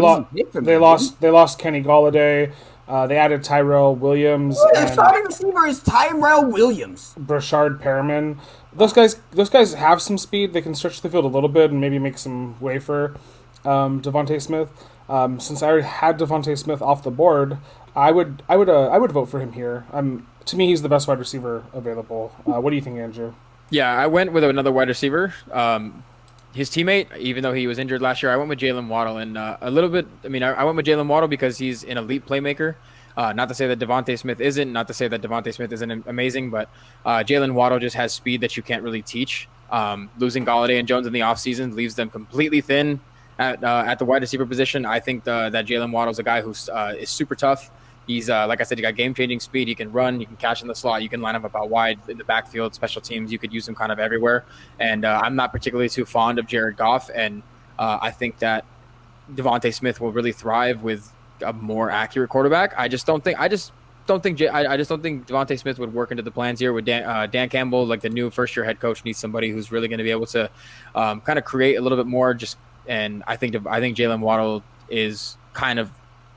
lost Kenny Golladay. They added Tyrell Williams. Their starting receiver is Tyrell Williams. Brashard Perriman. Those guys have some speed. They can stretch the field a little bit and maybe make some way for DeVonta Smith. Since I already had DeVonta Smith off the board, I would vote for him here. To me, he's the best wide receiver available. What do you think, Andrew? Yeah, I went with another wide receiver. His teammate, even though he was injured last year, I went with Jaylen Waddle. And a little bit, I went with Jaylen Waddle because he's an elite playmaker. Not to say that DeVonta Smith isn't, not to say that DeVonta Smith isn't amazing, but Jaylen Waddle just has speed that you can't really teach. Losing Golladay and Jones in the offseason leaves them completely thin at the wide receiver position. I think that Jaylen Waddle is a guy who is super tough. He's, like I said, he got game-changing speed. He can run. You can catch in the slot. You can line him up out wide in the backfield, special teams. You could use him kind of everywhere. And I'm not particularly too fond of Jared Goff. And I think that DeVonta Smith will really thrive with a more accurate quarterback. I just don't think DeVonta Smith would work into the plans here with Dan Campbell, like the new first-year head coach, needs somebody who's really going to be able to kind of create a little bit more. And I think Jaylen Waddle is kind of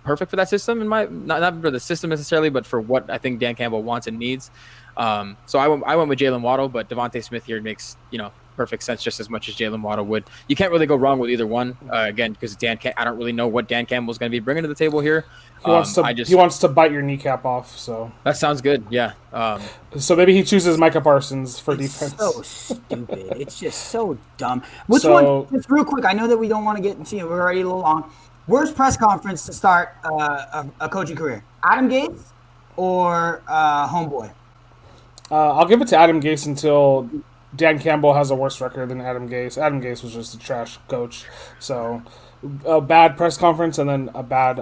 perfect for that system, not for the system necessarily, but for what I think Dan Campbell wants and needs. So I went with Jaylen Waddle, but DeVonta Smith here makes perfect sense just as much as Jaylen Waddle would. You can't really go wrong with either one. Again, because I don't really know what Dan Campbell's going to be bringing to the table here. He wants to bite your kneecap off. So that sounds good. Yeah. So maybe he chooses Micah Parsons for defense. So stupid. It's just so dumb. Which one? Just real quick. I know that we don't want to get into it. We're already a little long. Worst press conference to start a coaching career? Adam Gase or Homeboy? I'll give it to Adam Gase until Dan Campbell has a worse record than Adam Gase. Adam Gase was just a trash coach. So a bad press conference and then a bad,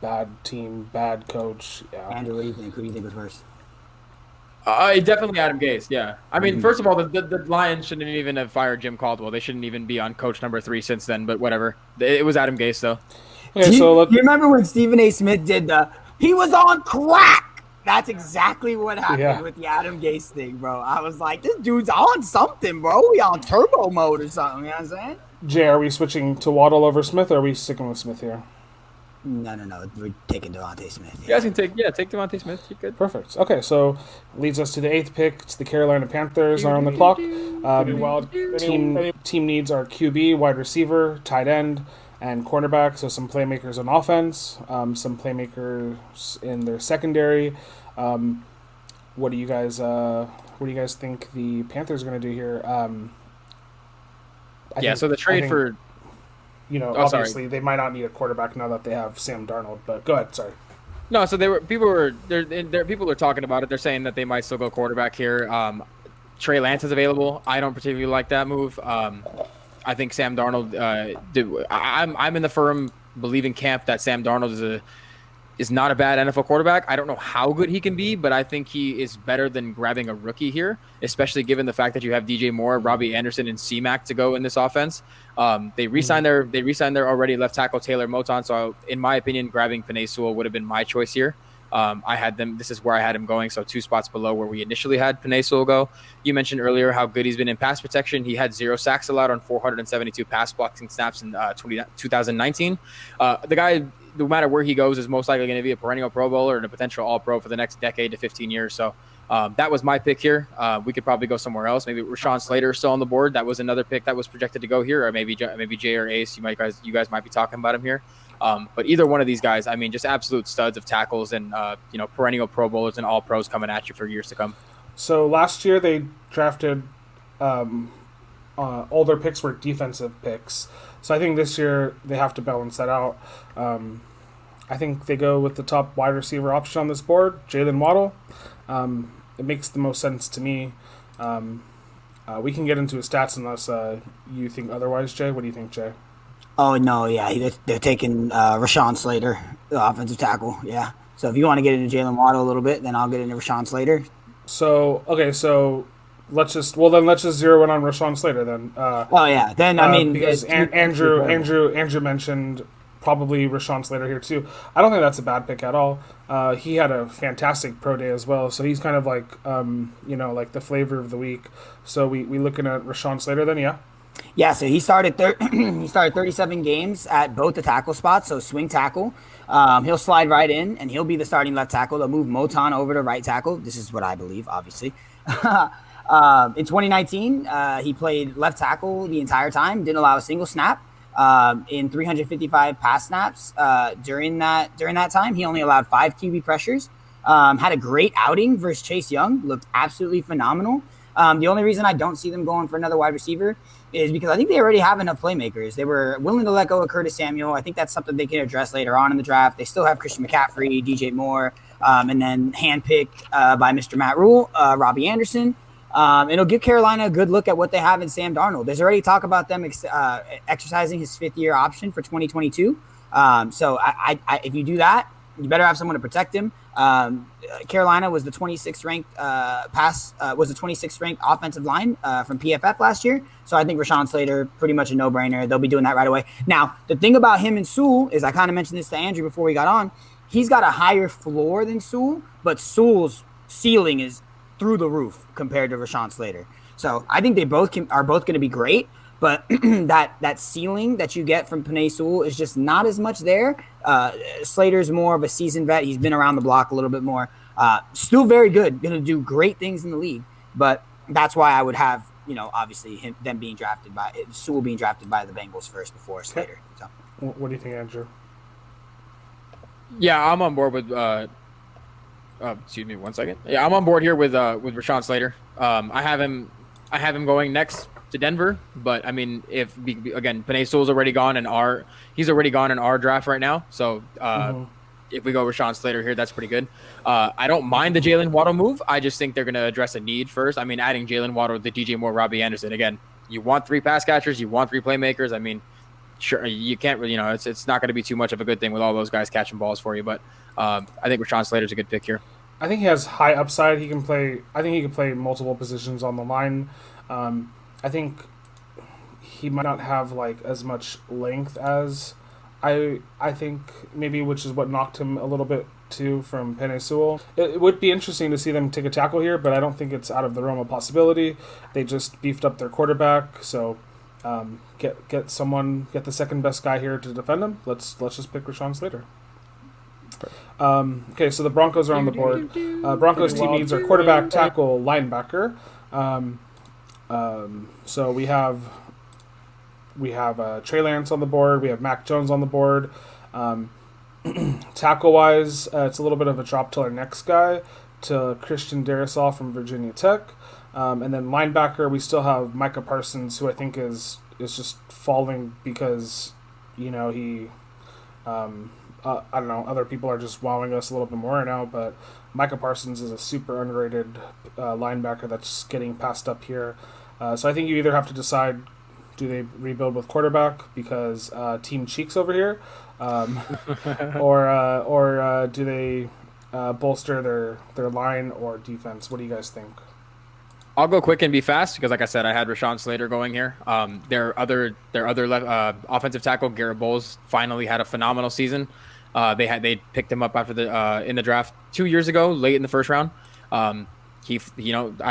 bad team, bad coach. Yeah. Andrew, what do you think? Who do you think was worse? Definitely Adam Gase, yeah. I mean, first of all, the Lions shouldn't even have fired Jim Caldwell. They shouldn't even be on coach number 3 since then, but whatever. It was Adam Gase, though. Okay, do you remember when Stephen A. Smith did he was on crack? That's exactly what happened with the Adam Gase thing, bro. I was like, this dude's on something, bro. We on turbo mode or something, you know what I'm saying? Jay, are we switching to Waddle over Smith, or are we sticking with Smith here? No. We're taking DeVonta Smith. Yeah. You guys can take DeVonta Smith. You're good. Perfect. Okay, so leads us to the 8th pick. It's the Carolina Panthers are on the clock. Team needs are QB, wide receiver, tight end, and cornerback. So some playmakers on offense, some playmakers in their secondary. What do you guys think the Panthers are going to do here? So the trade for. Obviously they might not need a quarterback now that they have Sam Darnold. But go ahead, sorry. No, so people are talking about it. They're saying that they might still go quarterback here. Trey Lance is available. I don't particularly like that move. I think Sam Darnold. I'm in the firm believing camp that Sam Darnold is not a bad NFL quarterback. I don't know how good he can be, but I think he is better than grabbing a rookie here, especially given the fact that you have DJ Moore, Robbie Anderson, and C-Mac to go in this offense. They re-signed their already left tackle Taylor Moton. So in my opinion, grabbing Penei Sewell would have been my choice here. I had them. This is where I had him going, so 2 spots below where we initially had Penei Sewell go. You mentioned earlier how good he's been in pass protection. He had 0 sacks allowed on 472 pass blocking snaps in 2019. The guy, no matter where he goes, is most likely going to be a perennial Pro Bowler and a potential All-Pro for the next decade to 15 years. So that was my pick here. We could probably go somewhere else. Maybe Rashawn Slater is still on the board. That was another pick that was projected to go here, or maybe Jay or Ace. You guys might be talking about him here. But either one of these guys, I mean, just absolute studs of tackles and perennial Pro Bowlers and All Pros coming at you for years to come. So last year they drafted older picks were defensive picks. So I think this year they have to balance that out. I think they go with the top wide receiver option on this board, Jaylen Waddle. It makes the most sense to me. We can get into his stats unless you think otherwise, Jay. What do you think, Jay? Oh, no, yeah. They're taking Rashawn Slater, the offensive tackle, yeah. So if you want to get into Jaylen Waddle a little bit, then I'll get into Rashawn Slater. So let's just zero in on Rashawn Slater then. Because Andrew mentioned probably Rashawn Slater here too. I don't think that's a bad pick at all. He had a fantastic pro day as well, so he's kind of like like the flavor of the week. So we looking at Rashawn Slater then, yeah. Yeah, so he started 37 games at both the tackle spots, so swing tackle. He'll slide right in, and he'll be the starting left tackle. They'll move Moton over to right tackle. This is what I believe, obviously. In 2019, he played left tackle the entire time, didn't allow a single snap. In 355 pass snaps during that time, he only allowed 5 QB pressures. Had a great outing versus Chase Young, looked absolutely phenomenal. The only reason I don't see them going for another wide receiver is because I think they already have enough playmakers. They were willing to let go of Curtis Samuel. I think that's something they can address later on in the draft. They still have Christian McCaffrey, DJ Moore, and then handpicked by Mr. Matt Rule, Robbie Anderson. It'll give Carolina a good look at what they have in Sam Darnold. There's already talk about them exercising his 5th-year option for 2022. So if you do that, you better have someone to protect him. Carolina was the 26th ranked offensive line from PFF last year. So I think Rashawn Slater, pretty much a no-brainer. They'll be doing that right away. Now, the thing about him and Sewell is I kind of mentioned this to Andrew before we got on. He's got a higher floor than Sewell, but Sewell's ceiling is through the roof compared to Rashawn Slater. So I think they are both going to be great, but that ceiling that you get from Penei Sewell is just not as much there. Slater's more of a seasoned vet. He's been around the block a little bit more. Still very good, going to do great things in the league, but that's why I would have, obviously Sewell being drafted by the Bengals first before Slater. So. What do you think, Andrew? Yeah, I'm on board with excuse me 1 second. Yeah, I'm on board here with Rashawn Slater. I have him going next to Denver, but I mean, Penei Sewell's already gone in our draft right now. So if we go Rashawn Slater here, that's pretty good. I don't mind the Jaylen Waddle move. I just think they're going to address a need first. I mean, adding Jaylen Waddle to DJ Moore, Robbie Anderson. Again, you want 3 pass catchers, you want 3 playmakers. I mean, sure, you can't really, it's not going to be too much of a good thing with all those guys catching balls for you. But I think Rashawn Slater's a good pick here. I think he has high upside. I think he can play multiple positions on the line. I think he might not have like as much length as I think maybe, which is what knocked him a little bit too from Penei Sewell. It would be interesting to see them take a tackle here, but I don't think it's out of the realm of possibility. They just beefed up their quarterback, so get the second best guy here to defend him. Let's just pick Rashawn Slater. Okay, so the Broncos are on the board. Broncos team needs are quarterback, tackle, linebacker. So we have Trey Lance on the board. We have Mac Jones on the board. Tackle wise, it's a little bit of a drop to our next guy, to Christian Darrisaw from Virginia Tech. And then linebacker, we still have Micah Parsons, who I think is just falling because he. I don't know, other people are just wowing us a little bit more right now, but Micah Parsons is a super underrated linebacker that's getting passed up here. So I think you either have to decide, do they rebuild with quarterback because Team Cheeks over here, or do they bolster their line or defense? What do you guys think? I'll go quick and be fast because, like I said, I had Rashawn Slater going here. Their other offensive tackle, Garrett Bowles, finally had a phenomenal season. They picked him up after the in the draft 2 years ago, late in the first round. I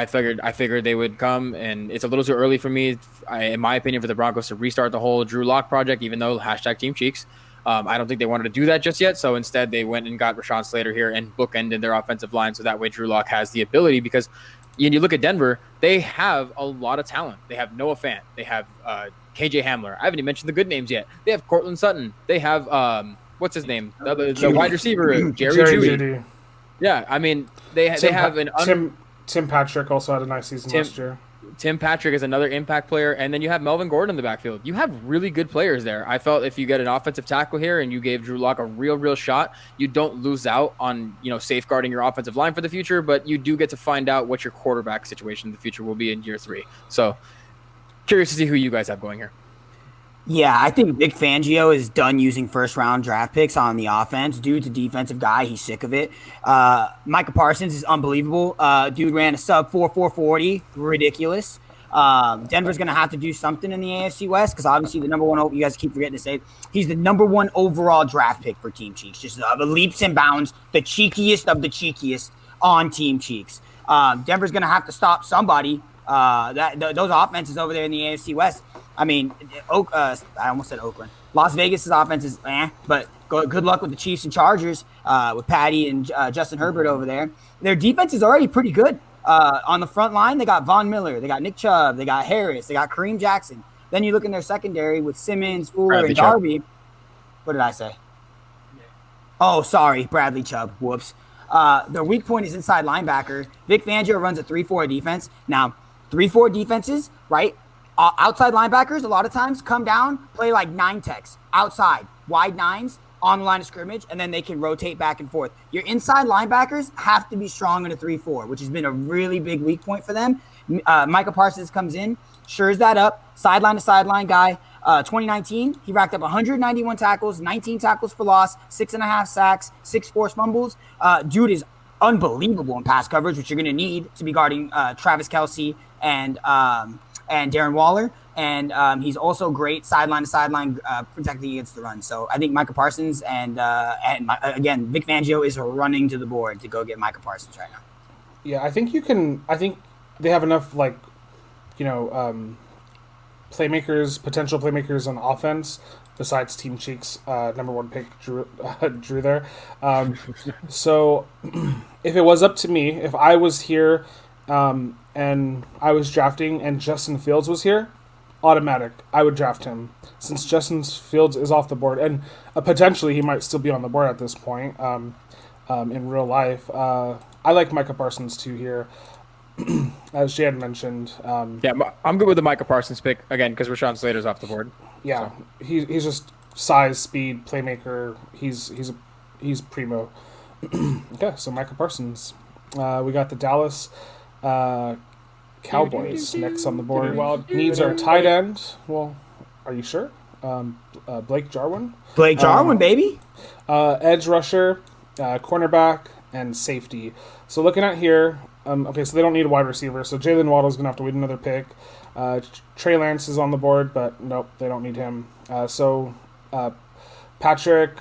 figured they would come, and it's a little too early for me, in my opinion, for the Broncos to restart the whole Drew Lock project, even though #Team Cheeks. I don't think they wanted to do that just yet, so instead they went and got Rashawn Slater here and bookended their offensive line, so that way Drew Lock has the ability, because when you look at Denver, they have a lot of talent. They have Noah Fant. They have KJ Hamler. I haven't even mentioned the good names yet. They have Cortland Sutton. They have, what's his name? The wide receiver, Jerry Jeudy. Yeah, I mean, they have Tim Patrick also had a nice season last year. Tim Patrick is another impact player, and then you have Melvin Gordon in the backfield. You have really good players there. I felt if you get an offensive tackle here and you gave Drew Lock a real shot, you don't lose out on safeguarding your offensive line for the future, but you do get to find out what your quarterback situation in the future will be in year 3. So curious to see who you guys have going here. Yeah, I think Vic Fangio is done using first-round draft picks on the offense. Dude's a defensive guy. He's sick of it. Micah Parsons is unbelievable. Dude ran a sub 4.40. Ridiculous. Denver's going to have to do something in the AFC West because obviously the number one, you guys keep forgetting to say, he's the number 1 overall draft pick for Team Cheeks. Just the leaps and bounds, the cheekiest of the cheekiest on Team Cheeks. Denver's going to have to stop somebody. Those offenses over there in the AFC West. I mean, I almost said Oakland. Las Vegas' offense is but good luck with the Chiefs and Chargers with Patty and Justin Herbert over there. Their defense is already pretty good. On the front line, they got Von Miller, they got Nick Chubb, they got Harris, they got Kareem Jackson. Then you look in their secondary with Simmons, Fuller, and Darby. What did I say? Oh, sorry, Bradley Chubb. Whoops. Their weak point is inside linebacker. Vic Fangio runs a 3-4 defense. Now, 3-4 defenses, right? Outside linebackers, a lot of times, come down, play like 9 techs. Outside, wide 9s, on the line of scrimmage, and then they can rotate back and forth. Your inside linebackers have to be strong in a 3-4, which has been a really big weak point for them. Micah Parsons comes in, shores that up, sideline to sideline guy. 2019, he racked up 191 tackles, 19 tackles for loss, 6.5 sacks, 6 forced fumbles. Dude is unbelievable in pass coverage, which you're going to need to be guarding Travis Kelce and Darren Waller. And he's also great sideline to sideline protecting against the run. So I think Micah Parsons and again, Vic Fangio is running to the board to go get Micah Parsons right now. Yeah, I think they have enough potential playmakers on offense besides Team Cheeks, number 1 pick Drew there. So if it was up to me, if I was here and I was drafting and Justin Fields was here, automatic, I would draft him. Since Justin Fields is off the board, and potentially he might still be on the board at this point in real life. I like Micah Parsons too here, as Jan mentioned. Yeah, I'm good with the Micah Parsons pick, again, because Rashawn Slater's off the board. Yeah, so. He's just size, speed, playmaker. He's primo. Okay, so Micah Parsons. We got the Dallas Cowboys next on the board. Needs our tight end. Well, are you sure? Blake Jarwin. Blake Jarwin, baby. Edge rusher, cornerback, and safety. So looking at here, okay, so they don't need a wide receiver. So Jaylen Waddle is going to have to wait another pick. Trey Lance is on the board, but nope, they don't need him. Patrick,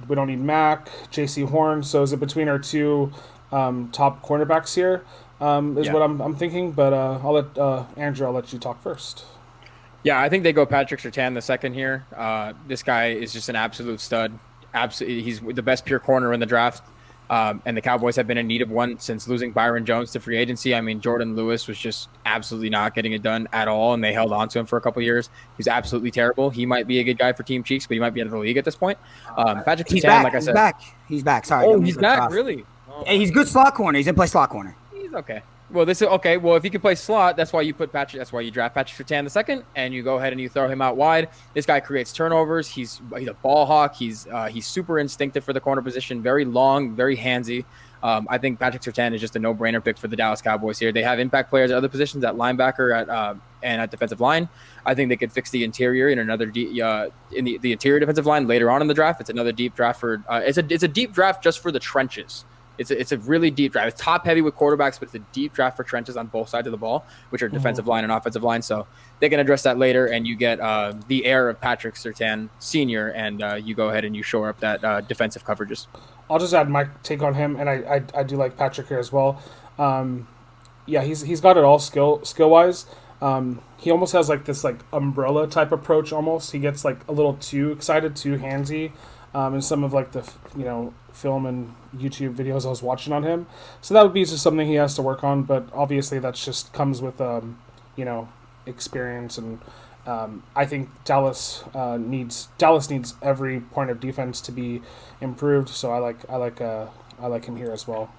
we don't need Mac. Jaycee Horn. So is it between our 2 top cornerbacks here? What I'm thinking, but I'll let Andrew. I'll let you talk first. Yeah, I think they go Patrick Surtain the second here. This guy is just an absolute stud. Absolutely, he's the best pure corner in the draft. And the Cowboys have been in need of one since losing Byron Jones to free agency. I mean, Jordan Lewis was just absolutely not getting it done at all, and they held on to him for a couple of years. He's absolutely terrible. He might be a good guy for Team Cheeks, but he might be out of the league at this point. Patrick Surtain, like I said. He's back. Sorry. Oh, he's back? Really? Oh. He's good slot corner. He's going to play slot corner. Okay. Well, this is okay. Well, if he can play slot, that's why you put Patrick. That's why you draft Patrick Surtain the second, and you go ahead and you throw him out wide. This guy creates turnovers. He's a ball hawk. He's super instinctive for the corner position. Very long, very handsy. I think Patrick Surtain is just a no-brainer pick for the Dallas Cowboys here. They have impact players at other positions, at linebacker, and at defensive line. I think they could fix the interior in another in the interior defensive line later on in the draft. It's another deep draft for. It's a deep draft just for the trenches. It's a really deep draft. It's top heavy with quarterbacks, but it's a deep draft for trenches on both sides of the ball, which are defensive line and offensive line. So they can address that later, and you get the heir of Patrick Surtain Sr., and you go ahead and you shore up that defensive coverages. I'll just add my take on him, and I do like Patrick here as well. Yeah, he's got it all skill wise. He almost has like this like umbrella type approach. Almost he gets like a little too excited, too handsy, in some of like the film and YouTube videos I was watching on him. So that would be just something he has to work on. But obviously that's just comes with experience, and I think Dallas needs every point of defense to be improved. So I like him here as well.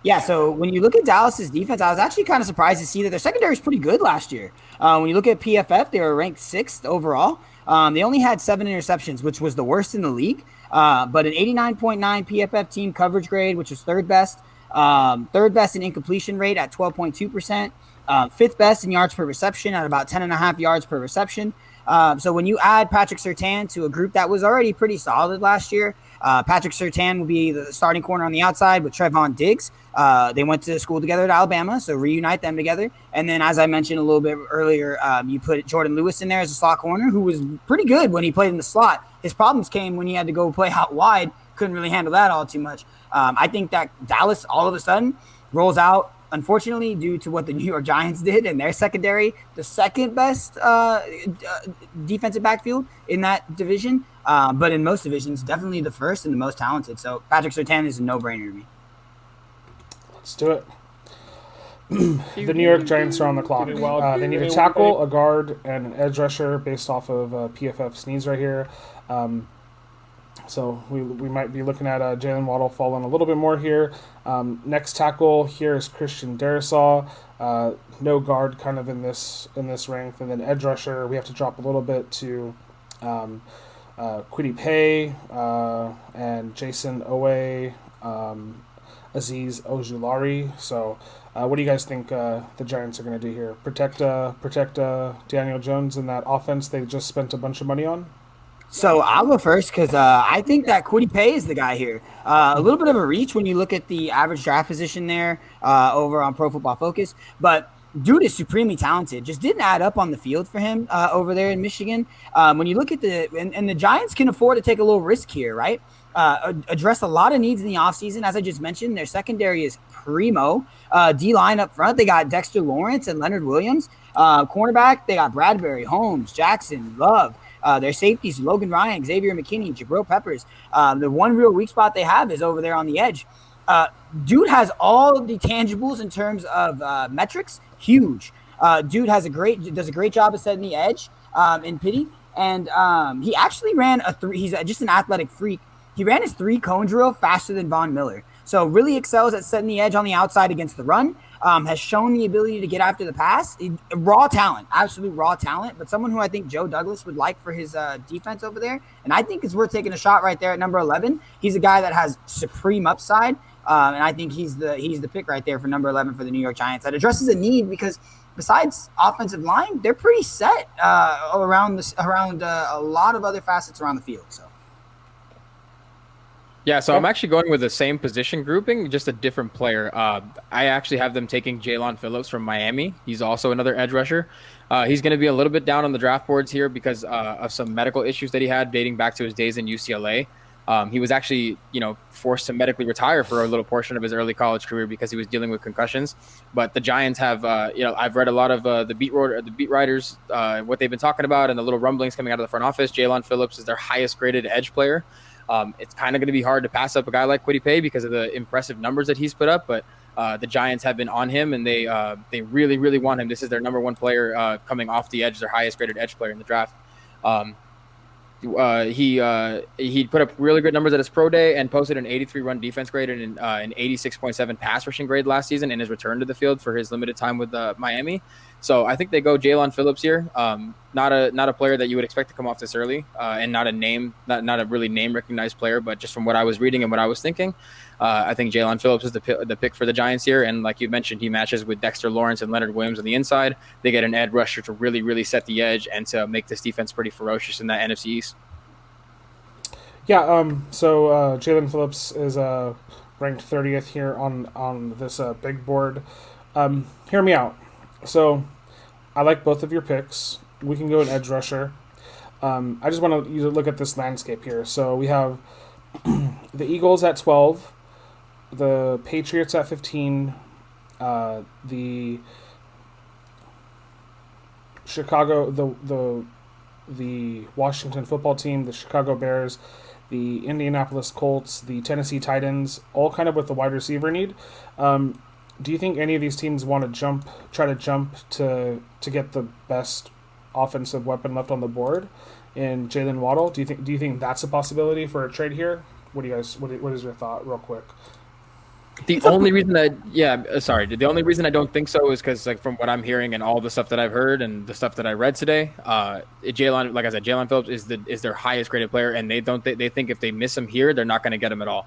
Yeah, so when you look at Dallas's defense, I was actually kind of surprised to see that their secondary is pretty good last year. When you look at PFF, they were ranked 6th overall. They only had 7 interceptions, which was the worst in the league. But an 89.9 PFF team coverage grade, which was third best. Third best in incompletion rate at 12.2%. 5th best in yards per reception at about 10.5 yards per reception. So when you add Patrick Surtain to a group that was already pretty solid last year, Patrick Surtain will be the starting corner on the outside with Trevon Diggs. They went to school together at Alabama, so reunite them together. And then, as I mentioned a little bit earlier, you put Jordan Lewis in there as a slot corner, who was pretty good when he played in the slot. His problems came when he had to go play out wide. Couldn't really handle that all too much. I think that Dallas all of a sudden rolls out, unfortunately, due to what the New York Giants did in their secondary, the second best defensive backfield in that division. But in most divisions, definitely the first and the most talented. So Patrick Surtain is a no-brainer to me. Let's do it. The New York Giants are on the clock. They need a tackle, a guard, and an edge rusher based off of PFF's needs right here. So we might be looking at Jaylen Waddle falling a little bit more here. Next tackle here is Christian Darrisaw. No guard kind of in this rank. And then edge rusher, we have to drop a little bit to Kwity Paye and Jason Owe, Azeez Ojulari. So what do you guys think the Giants are going to do here? Protect Daniel Jones in that offense they just spent a bunch of money on? So I'll go first because I think that Kwity Paye is the guy here. A little bit of a reach when you look at the average draft position there over on Pro Football Focus. But dude is supremely talented. Just didn't add up on the field for him over there in Michigan. When you look at the Giants can afford to take a little risk here, right? Address a lot of needs in the offseason. As I just mentioned, their secondary is primo. D-line up front, they got Dexter Lawrence and Leonard Williams. Cornerback, they got Bradbury, Holmes, Jackson, Love. Their safeties, Logan Ryan, Xavier McKinney, Jabril Peppers. The one real weak spot they have is over there on the edge. Dude has all of the tangibles in terms of metrics. Huge. Dude does a great job of setting the edge in pity. And he actually ran he's just an athletic freak. He ran his 3-cone drill faster than Von Miller. So really excels at setting the edge on the outside against the run. Has shown the ability to get after the pass. Raw talent, absolute raw talent, but someone who I think Joe Douglas would like for his defense over there. And I think it's worth taking a shot right there at number 11. He's a guy that has supreme upside, and I think he's the pick right there for number 11 for the New York Giants. That addresses a need because besides offensive line, they're pretty set around a lot of other facets around the field. So. Yeah, so I'm actually going with the same position grouping, just a different player. I actually have them taking Jaelan Phillips from Miami. He's also another edge rusher. He's going to be a little bit down on the draft boards here because of some medical issues that he had dating back to his days in UCLA. He was actually, forced to medically retire for a little portion of his early college career because he was dealing with concussions. But the Giants have, I've read a lot of the beat writers, what they've been talking about, and the little rumblings coming out of the front office. Jaelan Phillips is their highest graded edge player. It's kind of going to be hard to pass up a guy like Kwity Paye because of the impressive numbers that he's put up, but the Giants have been on him, and they really, really want him. This is their number one player coming off the edge, their highest graded edge player in the draft. He put up really good numbers at his pro day and posted an 83 run defense grade and an 86.7 pass rushing grade last season in his return to the field for his limited time with Miami. So I think they go Jaelan Phillips here. Not a player that you would expect to come off this early, and not a really name recognized player, but just from what I was reading and what I was thinking, I think Jaelan Phillips is the pick for the Giants here. And like you mentioned, he matches with Dexter Lawrence and Leonard Williams on the inside. They get an edge rusher to really, really set the edge and to make this defense pretty ferocious in that NFC East. Yeah. So Jaelan Phillips is ranked 30th here on this big board. Hear me out. So I like both of your picks. We can go an edge rusher. I just want you to look at this landscape here. So we have the Eagles at 12, the Patriots at 15, the Chicago, the Washington football team, the Chicago Bears, the Indianapolis Colts, the Tennessee Titans, all kind of with the wide receiver need. Do you think any of these teams want to try to jump to get the best offensive weapon left on the board in Jaylen Waddle? Do you think that's a possibility for a trade here? What do you guys? What is your thought, real quick? The only reason the only reason I don't think so is because, like, from what I'm hearing and all the stuff that I've heard and the stuff that I read today, Jaelan Phillips is their highest graded player, and they think if they miss him here, they're not going to get him at all.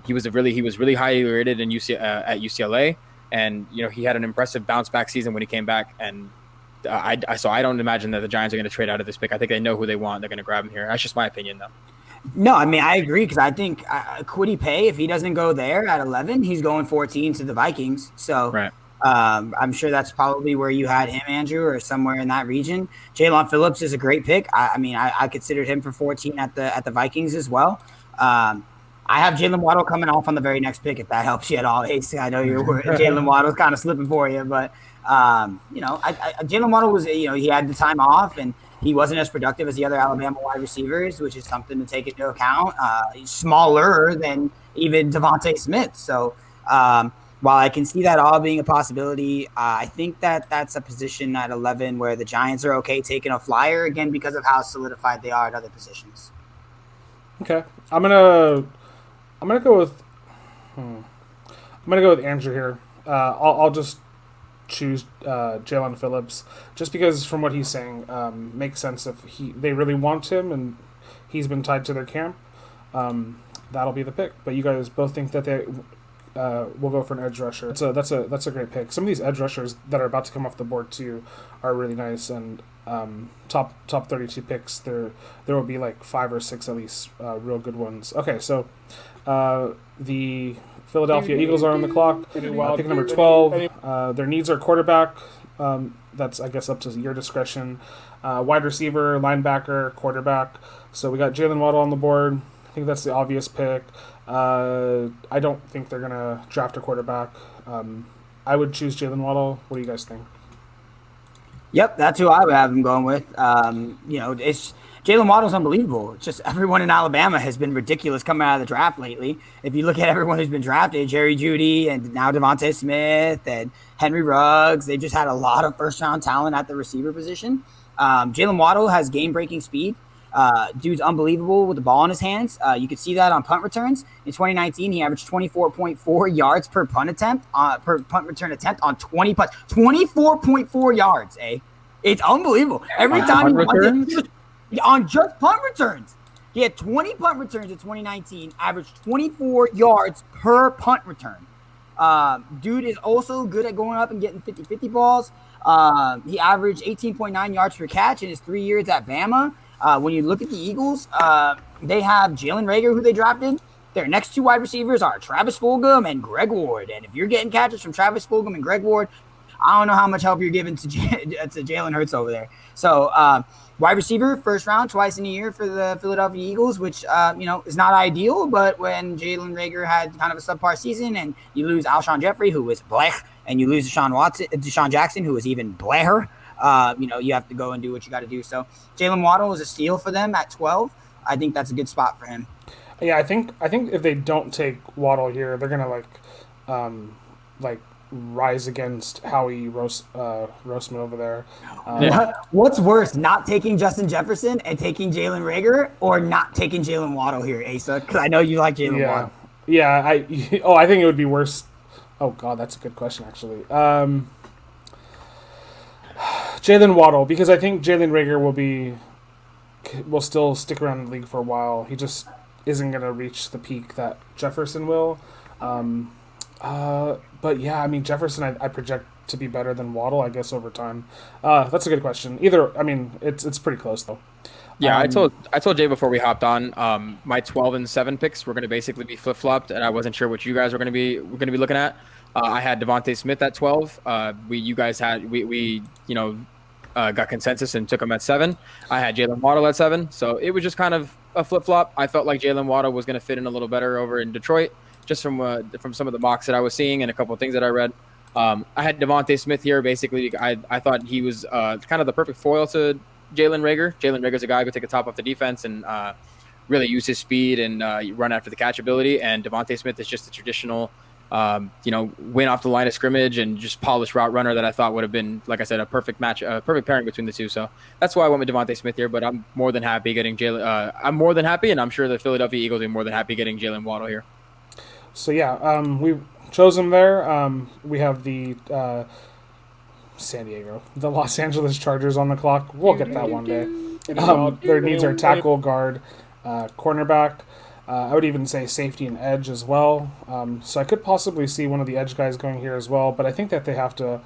He was really highly rated in at UCLA, and he had an impressive bounce back season when he came back, and I don't imagine that the Giants are going to trade out of this pick. I think they know who they want. They're going to grab him here. That's just my opinion, though. No, I mean, I agree because I think Kwity Paye, if he doesn't go there at 11, he's going 14 to the Vikings. So right. I'm sure that's probably where you had him, Andrew, or somewhere in that region. Jaelan Phillips is a great pick. I considered him for 14 at the Vikings as well. I have Jaylen Waddle coming off on the very next pick, if that helps you at all, Ace. I know Jaylen Waddle's kind of slipping for you, but Jaylen Waddle was, he had the time off and he wasn't as productive as the other Alabama wide receivers, which is something to take into account. He's smaller than even DeVonta Smith. So while I can see that all being a possibility, I think that's a position at 11 where the Giants are okay taking a flyer, again, because of how solidified they are at other positions. Okay. I'm gonna go with Andrew here. I'll just choose Jaelan Phillips just because from what he's saying makes sense. If they really want him and he's been tied to their camp, that'll be the pick. But you guys both think that they will go for an edge rusher. That's a great pick. Some of these edge rushers that are about to come off the board too are really nice, and top 32 picks there will be like 5 or 6 at least real good ones. Okay, so the Philadelphia Eagles are on the clock. Pick number 12. Their needs are quarterback. That's, I guess, up to your discretion. Wide receiver, linebacker, quarterback. So we got Jaylen Waddle on the board. I think that's the obvious pick. I don't think they're going to draft a quarterback. I would choose Jaylen Waddle. What do you guys think? Yep, that's who I would have him going with. It's Jaylen Waddle's unbelievable. It's just everyone in Alabama has been ridiculous coming out of the draft lately. If you look at everyone who's been drafted, Jerry Jeudy and now DeVonta Smith and Henry Ruggs, they just had a lot of first-round talent at the receiver position. Jaylen Waddle has game-breaking speed. Dude's unbelievable with the ball in his hands. You could see that on punt returns. In 2019, he averaged 24.4 yards per punt return attempt on 20 punts. 24.4 yards, eh? It's unbelievable. Every time he punted on just punt returns. He had 20 punt returns in 2019, averaged 24 yards per punt return. Dude is also good at going up and getting 50-50 balls. He averaged 18.9 yards per catch in his 3 years at Bama. When you look at the Eagles, they have Jalen Reagor, who they drafted. Their next 2 wide receivers are Travis Fulgham and Greg Ward. And if you're getting catches from Travis Fulgham and Greg Ward, I don't know how much help you're giving to Jalen Hurts over there. So wide receiver, first round, twice in a year for the Philadelphia Eagles, which, is not ideal. But when Jalen Reagor had kind of a subpar season and you lose Alshon Jeffrey, who was blech, and you lose Deshaun Jackson, who was even bleher, you have to go and do what you got to do. So Jaylen Waddle is a steal for them at 12. I think that's a good spot for him. Yeah, I think if they don't take Waddle here, they're gonna rise against Howie Roseman over there. What's worse, not taking Justin Jefferson and taking Jalen Reagor, or not taking Jaylen Waddle here, Asa? Because I know you like Jaylen Waddle. Yeah, I think it would be worse. Oh God, that's a good question actually. Jaylen Waddle, because I think Jalen Reagor will still stick around the league for a while. He just isn't going to reach the peak that Jefferson will. But yeah, I mean, Jefferson, I project to be better than Waddle, I guess, over time? That's a good question. It's pretty close though. Yeah, I told Jay before we hopped on, my 12 and 7 picks were going to basically be flip flopped, and I wasn't sure what you guys were going to be looking at. I had DeVonta Smith at 12. You guys had got consensus and took him at 7. I had Jaylen Waddle at 7, so it was just kind of a flip flop. I felt like Jaylen Waddle was going to fit in a little better over in Detroit, just from some of the mocks that I was seeing and a couple of things that I read. I had DeVonta Smith here. Basically, I thought he was kind of the perfect foil to Jalen Reagor. Jalen Rager's a guy who could take a top off the defense and really use his speed and run after the catch ability. And DeVonta Smith is just a traditional, win off the line of scrimmage and just polished route runner that I thought would have been, like I said, a perfect match, a perfect pairing between the two. So that's why I went with DeVonta Smith here. But I'm more than happy getting Jalen. I'm more than happy, and I'm sure the Philadelphia Eagles are more than happy getting Jaylen Waddle here. So yeah, we've chosen there. We have the the Los Angeles Chargers on the clock. We'll get that one day. Their needs are tackle, guard, cornerback. I would even say safety and edge as well. So I could possibly see one of the edge guys going here as well, but I think that they have to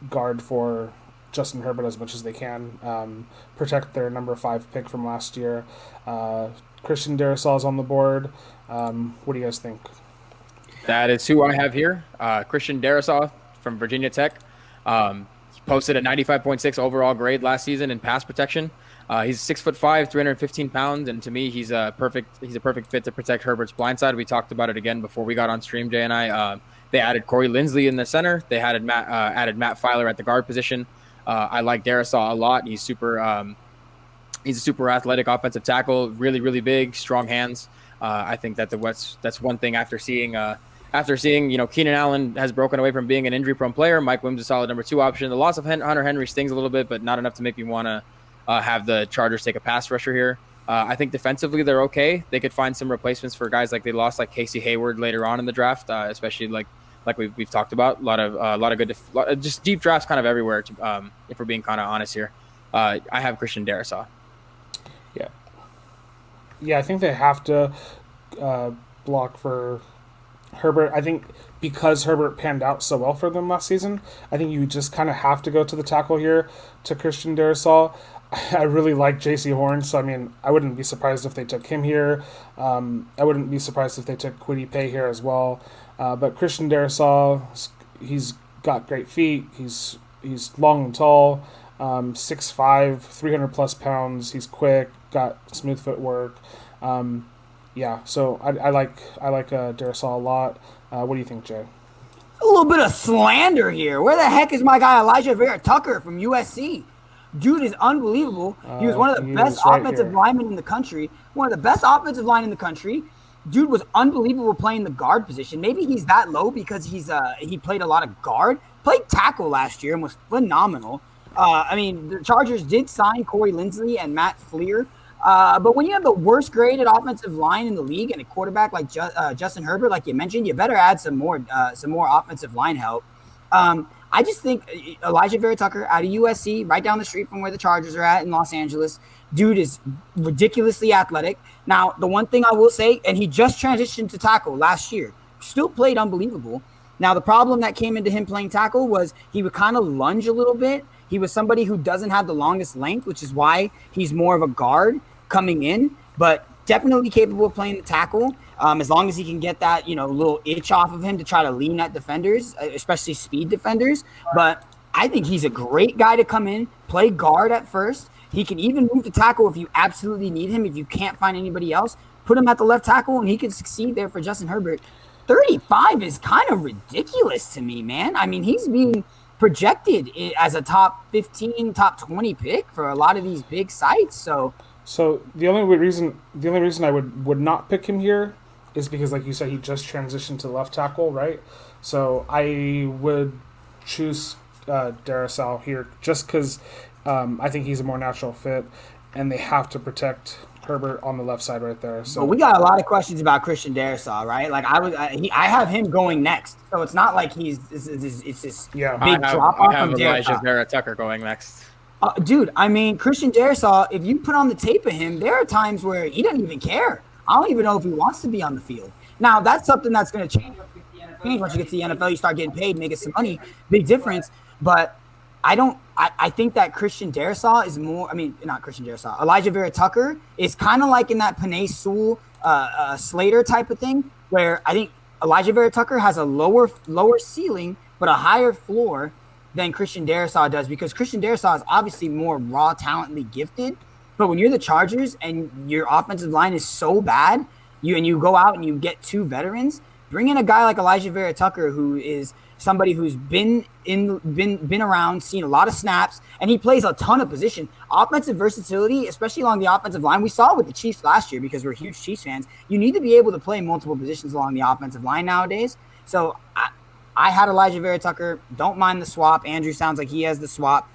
guard for Justin Herbert as much as they can, protect their number 5 pick from last year. Christian Darrisaw is on the board. What do you guys think? That is who I have here. Christian Darrisaw from Virginia Tech. He posted a 95.6 overall grade last season in pass protection. He's 6'5", 315 pounds, and to me, he's a perfect fit to protect Herbert's blind side. We talked about it again before we got on stream, Jay and I. They added Corey Linsley in the center. They added Matt Filer at the guard position. I like Darrisaw a lot. He's a super athletic offensive tackle, really, really big, strong hands. I think that that's one thing after seeing Keenan Allen has broken away from being an injury-prone player. Mike Williams is a solid number 2 option. The loss of Hunter Henry stings a little bit, but not enough to make me want to have the Chargers take a pass rusher here. I think defensively they're okay. They could find some replacements for guys like they lost, like Casey Hayward later on in the draft, especially like we've talked about. A lot of good, just deep drafts kind of everywhere. If we're being kind of honest here, I have Christian Darrisaw. Yeah, I think they have to block for Herbert. I think because Herbert panned out so well for them last season, I think you just kind of have to go to the tackle here to Christian Darrisaw. I really like Jaycee Horn, so I wouldn't be surprised if they took him here. I wouldn't be surprised if they took Kwity Paye here as well. But Christian Darrisaw, he's got great feet. He's long and tall, 6'5", 300 plus pounds. He's quick, got smooth footwork. So I like Darrisaw a lot. What do you think, Jay? A little bit of slander here. Where the heck is my guy Alijah Vera-Tucker from USC? Dude is unbelievable. He was one of the best offensive linemen in the country. One of the best offensive line in the country. Dude was unbelievable playing the guard position. Maybe he's that low because he played a lot of guard. Played tackle last year and was phenomenal. The Chargers did sign Corey Linsley and Matt Fleer. But when you have the worst graded offensive line in the league and a quarterback like Justin Herbert, like you mentioned, you better add some more offensive line help. I just think Alijah Vera-Tucker out of USC, right down the street from where the Chargers are at in Los Angeles, dude is ridiculously athletic. Now, the one thing I will say, and he just transitioned to tackle last year, still played unbelievable. Now, the problem that came into him playing tackle was he would kind of lunge a little bit. He was somebody who doesn't have the longest length, which is why he's more of a guard coming in, but definitely capable of playing the tackle as long as he can get that, little itch off of him to try to lean at defenders, especially speed defenders. But I think he's a great guy to come in, play guard at first. He can even move to tackle if you absolutely need him. If you can't find anybody else, put him at the left tackle and he can succeed there for Justin Herbert. 35 is kind of ridiculous to me, man. I mean, he's being projected as a top 15, top 20 pick for a lot of these big sites. So the only reason I would not pick him here is because, like you said, he just transitioned to left tackle, right? So I would choose Darrisaw here just because I think he's a more natural fit, and they have to protect Herbert on the left side right there. So we got a lot of questions about Christian Darrisaw, right? Like I have him going next, so it's not like it's this big drop off from Alijah Vera-Tucker going next. Dude, I mean, Christian Darrisaw, if you put on the tape of him, there are times where he doesn't even care. I don't even know if he wants to be on the field. Now, that's something that's going to change up with the change. Once you get to the NFL, you start getting paid, making some money, big difference. But I think that Alijah Vera-Tucker is kind of like in that Penei Sewell, Slater type of thing, where I think Alijah Vera-Tucker has a lower ceiling but a higher floor than Christian Darrisaw does, because Christian Darrisaw is obviously more raw talently gifted. But when you're the Chargers and your offensive line is so bad, you go out and you get 2 veterans, bring in a guy like Alijah Vera-Tucker, who is somebody who's been around, seen a lot of snaps, and he plays a ton of position. Offensive versatility, especially along the offensive line, we saw it with the Chiefs last year because we're huge Chiefs fans. You need to be able to play multiple positions along the offensive line nowadays. So I had Alijah Vera-Tucker. Don't mind the swap. Andrew sounds like he has the swap.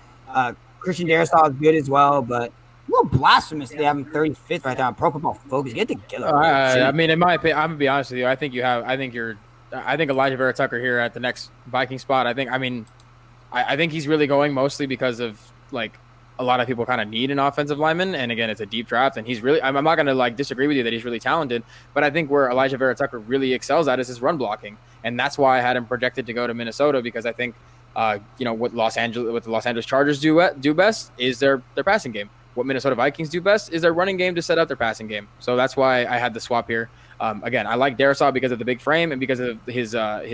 Christian Darrisaw is good as well, but a little blasphemous they have him 35th right there on Pro Football Focus. Get together. I mean, in my opinion, I'm gonna be honest with you. I think Alijah Vera-Tucker here at the next Viking spot. I think he's really going mostly because of like a lot of people kind of need an offensive lineman, and again, it's a deep draft, and he's really. I'm not gonna like disagree with you that he's really talented, but I think where Alijah Vera-Tucker really excels at is his run blocking, and that's why I had him projected to go to Minnesota, because I think what the Los Angeles Chargers do best is their passing game. What Minnesota Vikings do best is their running game to set up their passing game. So that's why I had the swap here. Again, I like Darrisaw because of the big frame and because of his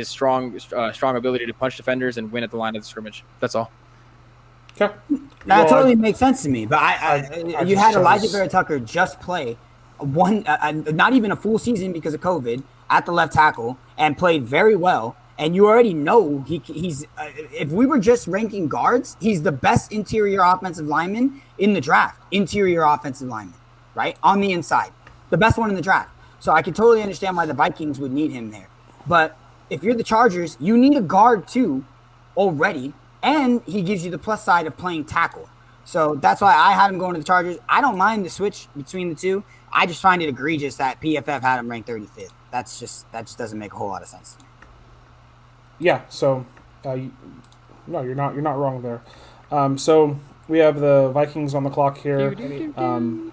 strong ability to punch defenders and win at the line of the scrimmage. That's all. Okay. That totally makes sense to me. But you had Alijah Vera-Tucker just play not even a full season because of COVID at the left tackle and played very well. And you already know he's if we were just ranking guards, he's the best interior offensive lineman in the draft. Interior offensive lineman, right? On the inside. The best one in the draft. So I can totally understand why the Vikings would need him there. But if you're the Chargers, you need a guard too already. And he gives you the plus side of playing tackle. So that's why I had him going to the Chargers. I don't mind the switch between the two. I just find it egregious that PFF had him ranked 35th. That just doesn't make a whole lot of sense to me. Yeah, so no, you're not wrong there. So we have the Vikings on the clock here.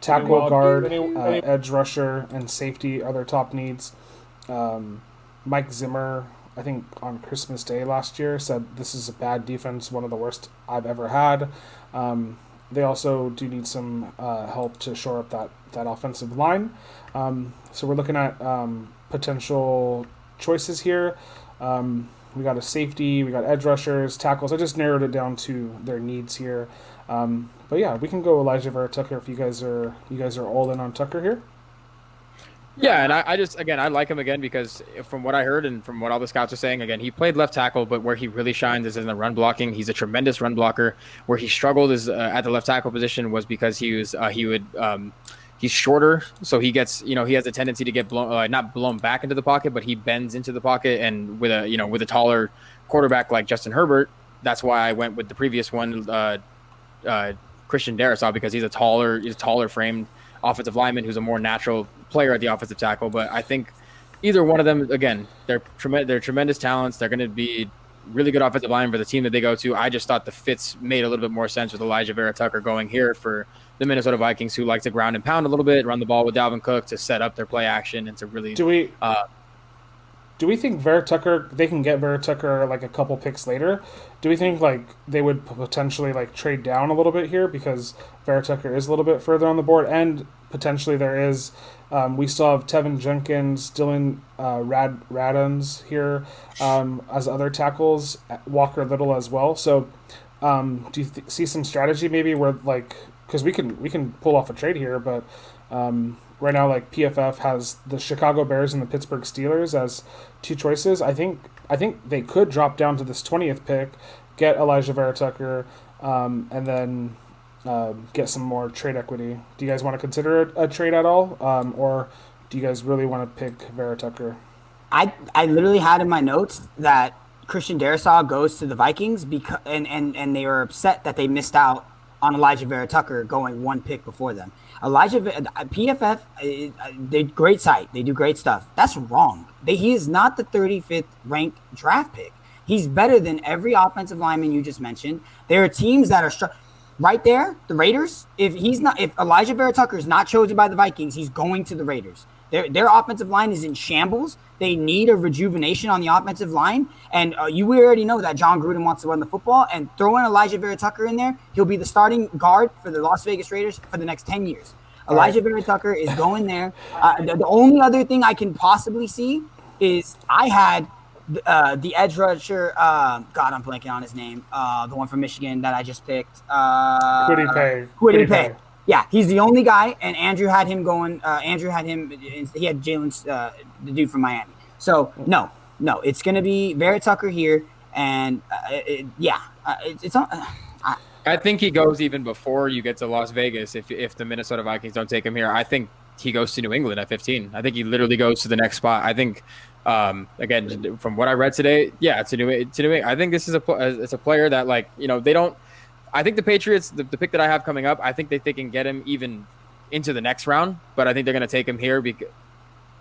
Tackle, guard, edge rusher, and safety are their top needs. Mike Zimmer, I think on Christmas Day last year, said this is a bad defense, one of the worst I've ever had. They also do need some help to shore up that offensive line. So we're looking at potential choices here. We got a safety, we got edge rushers, tackles. I just narrowed it down to their needs here. But yeah, we can go Alijah Vera-Tucker if you guys are all in on Tucker here. Yeah, and I like him again because from what I heard and from what all the scouts are saying, again, he played left tackle, but where he really shines is in the run blocking. He's a tremendous run blocker. Where he struggled is at the left tackle position was because he's shorter, so he gets, he has a tendency to get not blown back into the pocket, but he bends into the pocket, and with a taller quarterback like Justin Herbert, that's why I went with the previous one, Christian Darrisaw, because he's a taller framed offensive lineman who's a more natural player at the offensive tackle. But I think either one of them, again, they're tremendous talents. They're going to be really good offensive line for the team that they go to. I just thought the fits made a little bit more sense with Alijah Vera-Tucker going here for the Minnesota Vikings, who like to ground and pound a little bit, run the ball with Dalvin Cook to set up their play action and to really. Do we think Vera-Tucker, they can get Vera-Tucker like a couple picks later? Do we think like they would potentially like trade down a little bit here because Vera-Tucker is a little bit further on the board, and potentially there is we still have Tevin Jenkins, Dylan Radons here as other tackles, Walker Little as well. So do you see some strategy maybe where like, because we can pull off a trade here, but right now like PFF has the Chicago Bears and the Pittsburgh Steelers as two choices. I think they could drop down to this 20th pick, get Alijah Vera-Tucker, and then get some more trade equity. Do you guys want to consider a trade at all, or do you guys really want to pick Vera-Tucker? I literally had in my notes that Christian Darrisaw goes to the Vikings because and they were upset that they missed out on Alijah Vera-Tucker going one pick before them. PFF, they great site. They do great stuff. That's wrong. He is not the 35th ranked draft pick. He's better than every offensive lineman you just mentioned. There are teams that are right there. The Raiders. If Alijah Vera-Tucker is not chosen by the Vikings, he's going to the Raiders. Their offensive line is in shambles. They need a rejuvenation on the offensive line. And we already know that John Gruden wants to run the football. And throwing Alijah Vera-Tucker in there, he'll be the starting guard for the Las Vegas Raiders for the next 10 years. Alijah Vera-Tucker is going there. The only other thing I can possibly see is I had the edge rusher. God, I'm blanking on his name. The one from Michigan that I just picked. Kwity Paye. Kwity Paye. Yeah, he's the only guy, and Andrew had him going. He had Jaelan, the dude from Miami. So no, it's gonna be Vera-Tucker here, and it's on. I think he goes even before you get to Las Vegas. If the Minnesota Vikings don't take him here, I think he goes to New England at 15. I think he literally goes to the next spot. I think, again, from what I read today, to New England. I think this is a player that, like, they don't. I think the Patriots, the pick that I have coming up, I think they can get him even into the next round, but I think they're going to take him here because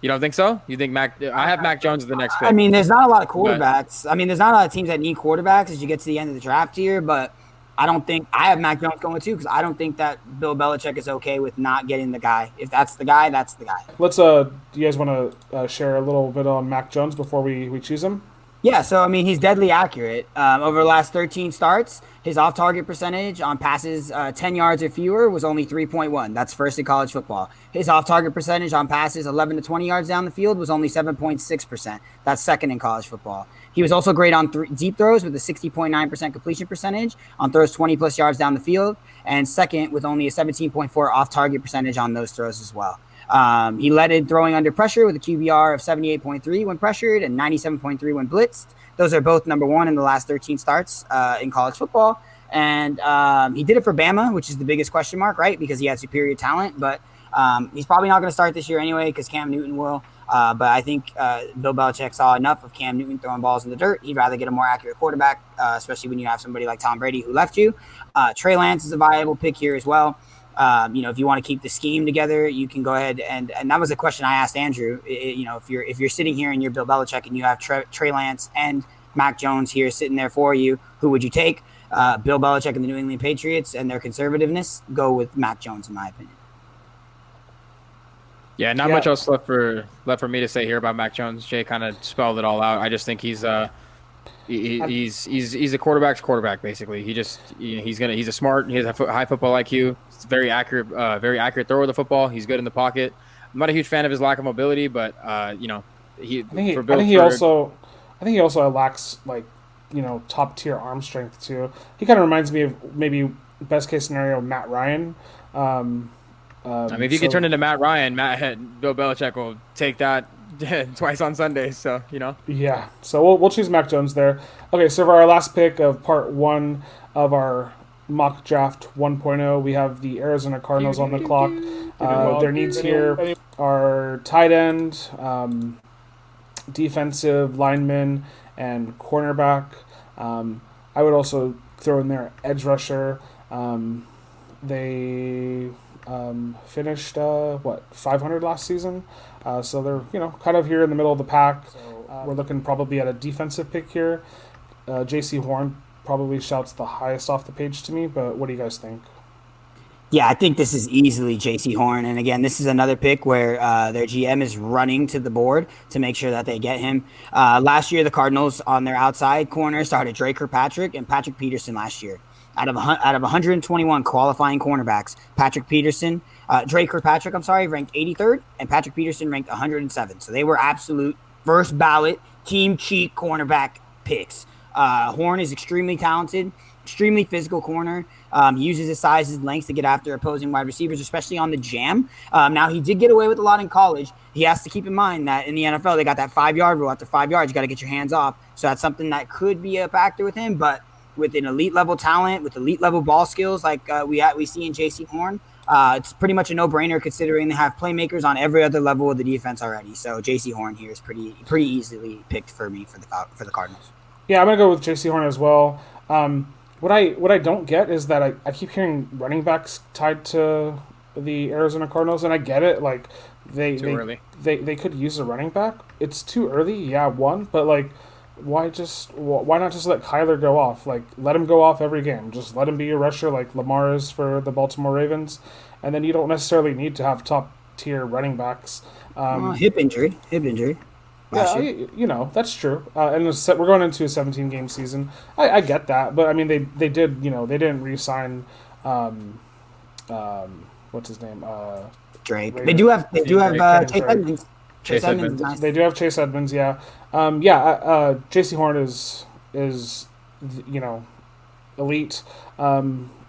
you don't think so? You think I have Mac Jones as the next pick. I mean, there's not a lot of quarterbacks. There's not a lot of teams that need quarterbacks as you get to the end of the draft here, but I don't think I have Mac Jones going too because I don't think that Bill Belichick is okay with not getting the guy. If that's the guy, that's the guy. Let's do you guys want to share a little bit on Mac Jones before we choose him? Yeah, so he's deadly accurate. Over the last 13 starts, his off-target percentage on passes 10 yards or fewer was only 3.1. That's first in college football. His off-target percentage on passes 11 to 20 yards down the field was only 7.6%. That's second in college football. He was also great on deep throws with a 60.9% completion percentage on throws 20-plus yards down the field, and second with only a 17.4 off-target percentage on those throws as well. He led in throwing under pressure with a QBR of 78.3 when pressured and 97.3 when blitzed. Those are both number one in the last 13 starts in college football. And he did it for Bama, which is the biggest question mark, right? Because he had superior talent. But he's probably not going to start this year anyway because Cam Newton will. But I think Bill Belichick saw enough of Cam Newton throwing balls in the dirt. He'd rather get a more accurate quarterback, especially when you have somebody like Tom Brady who left you. Trey Lance is a viable pick here as well. If you want to keep the scheme together, you can go ahead and that was a question I asked Andrew. If you're sitting here and you're Bill Belichick and you have Trey Lance and Mac Jones here sitting there for you, who would you take? Bill Belichick and the New England Patriots and their conservativeness go with Mac Jones, in my opinion. Yeah, not much else left for me to say here about Mac Jones. Jay kind of spelled it all out. I just think he's a quarterback's quarterback basically. He has a high football IQ. He's very accurate thrower of the football. He's good in the pocket. I'm not a huge fan of his lack of mobility, but I think he also lacks top tier arm strength too. He kind of reminds me of maybe best case scenario Matt Ryan. If you could turn into Matt Ryan, Bill Belichick will take that twice on Sundays. So Yeah. So we'll choose Mac Jones there. Okay. So for our last pick of part one of our mock draft 1.0, we have the Arizona Cardinals on the clock. Their needs here are tight end, defensive lineman, and cornerback. I would also throw in there edge rusher. They finished 500 last season, so they're kind of here in the middle of the pack. We're looking probably at a defensive pick here. Jaycee Horn probably shouts the highest off the page to me, but what do you guys think? Yeah, I think this is easily Jaycee Horn. And again, this is another pick where their GM is running to the board to make sure that they get him. Last year, the Cardinals on their outside corner started Dre Kirkpatrick and Patrick Peterson last year. Out of 121 qualifying cornerbacks, Dre Kirkpatrick, ranked 83rd, and Patrick Peterson ranked 107. So they were absolute first ballot team cheat cornerback picks. Horn is extremely talented, extremely physical corner. He uses his size, his length to get after opposing wide receivers, especially on the jam. Now, he did get away with a lot in college. He has to keep in mind that in the NFL, they got that 5-yard rule. After 5 yards, you got to get your hands off. So that's something that could be a factor with him. But with an elite level talent, with elite level ball skills like we see in Jaycee Horn, it's pretty much a no-brainer considering they have playmakers on every other level of the defense already. So Jaycee Horn here is pretty easily picked for me for the Cardinals. Yeah, I'm gonna go with Jaycee Horn as well. What I don't get is that I keep hearing running backs tied to the Arizona Cardinals, and I get it. Like they could use a running back. It's too early, but why not just let Kyler go off? Like, let him go off every game. Just let him be a rusher like Lamar is for the Baltimore Ravens, and then you don't necessarily need to have top tier running backs. Hip injury. Yeah, that's true. And we're going into a 17-game season. I get that, but I mean, they did, they didn't re-sign, what's his name? Drake. Raider. They do have Chase Drake. Edmonds. Chase Edmonds. Nice. They do have Chase Edmonds, yeah. Jaycee Horn is elite.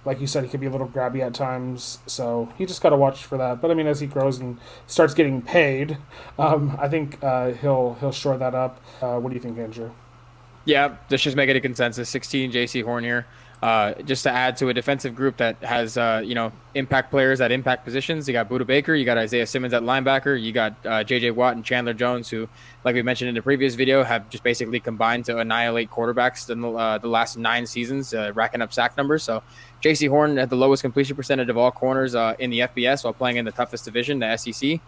Like you said, he could be a little grabby at times, so you just got to watch for that. But I mean, as he grows and starts getting paid, I think he'll shore that up. What do you think, Andrew? Yeah, let's just make it a consensus. 16 Jaycee Horn here. Just to add to a defensive group that has, impact players at impact positions. You got Budda Baker, you got Isaiah Simmons at linebacker, you got J.J. Watt and Chandler Jones, who, like we mentioned in the previous video, have just basically combined to annihilate quarterbacks in the last 9 seasons, racking up sack numbers. So Jaycee Horn had the lowest completion percentage of all corners in the FBS while playing in the toughest division, the SEC.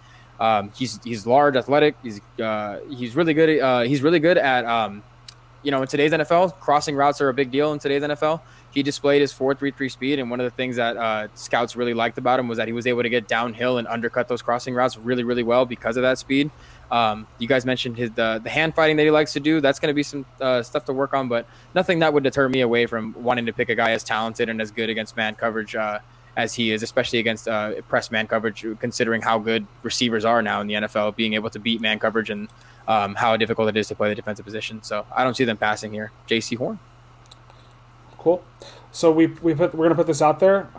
He's large, athletic. He's really good. He's really good at in today's NFL, crossing routes are a big deal in today's NFL. He displayed his 4.33 speed, and one of the things that scouts really liked about him was that he was able to get downhill and undercut those crossing routes really, really well because of that speed. You guys mentioned the hand fighting that he likes to do. That's going to be some stuff to work on, but nothing that would deter me away from wanting to pick a guy as talented and as good against man coverage as he is, especially against press man coverage, considering how good receivers are now in the NFL, being able to beat man coverage and how difficult it is to play the defensive position. So I don't see them passing here. Jaycee Horn. Cool. So we're gonna put this out there.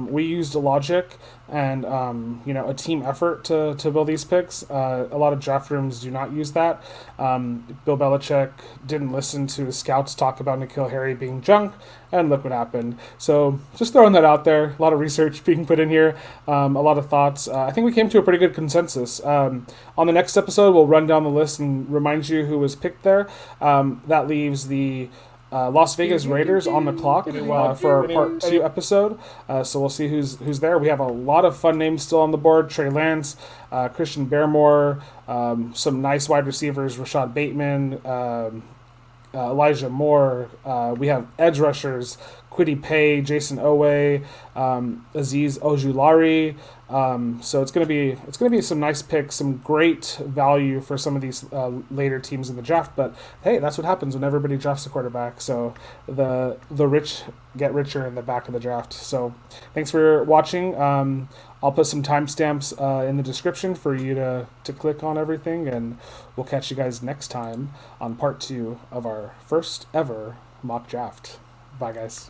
We used logic and a team effort to build these picks. A lot of draft rooms do not use that. Bill Belichick didn't listen to his scouts talk about N'Keal Harry being junk, and look what happened. So just throwing that out there. A lot of research being put in here. A lot of thoughts. I think we came to a pretty good consensus. On the next episode, we'll run down the list and remind you who was picked there. That leaves the Las Vegas Raiders on the clock for our part 2 episode. So we'll see who's there. We have a lot of fun names still on the board. Trey Lance, Christian Barmore, some nice wide receivers, Rashad Bateman, Elijah Moore. We have edge rushers, Kwity Paye, Jason Owe, Azeez Ojulari. So it's gonna be some nice picks, some great value for some of these later teams in the draft. But hey, that's what happens when everybody drafts a quarterback. So the rich get richer in the back of the draft. So thanks for watching. I'll put some timestamps in the description for you to click on everything, and we'll catch you guys next time on part 2 of our first ever mock draft. Bye, guys.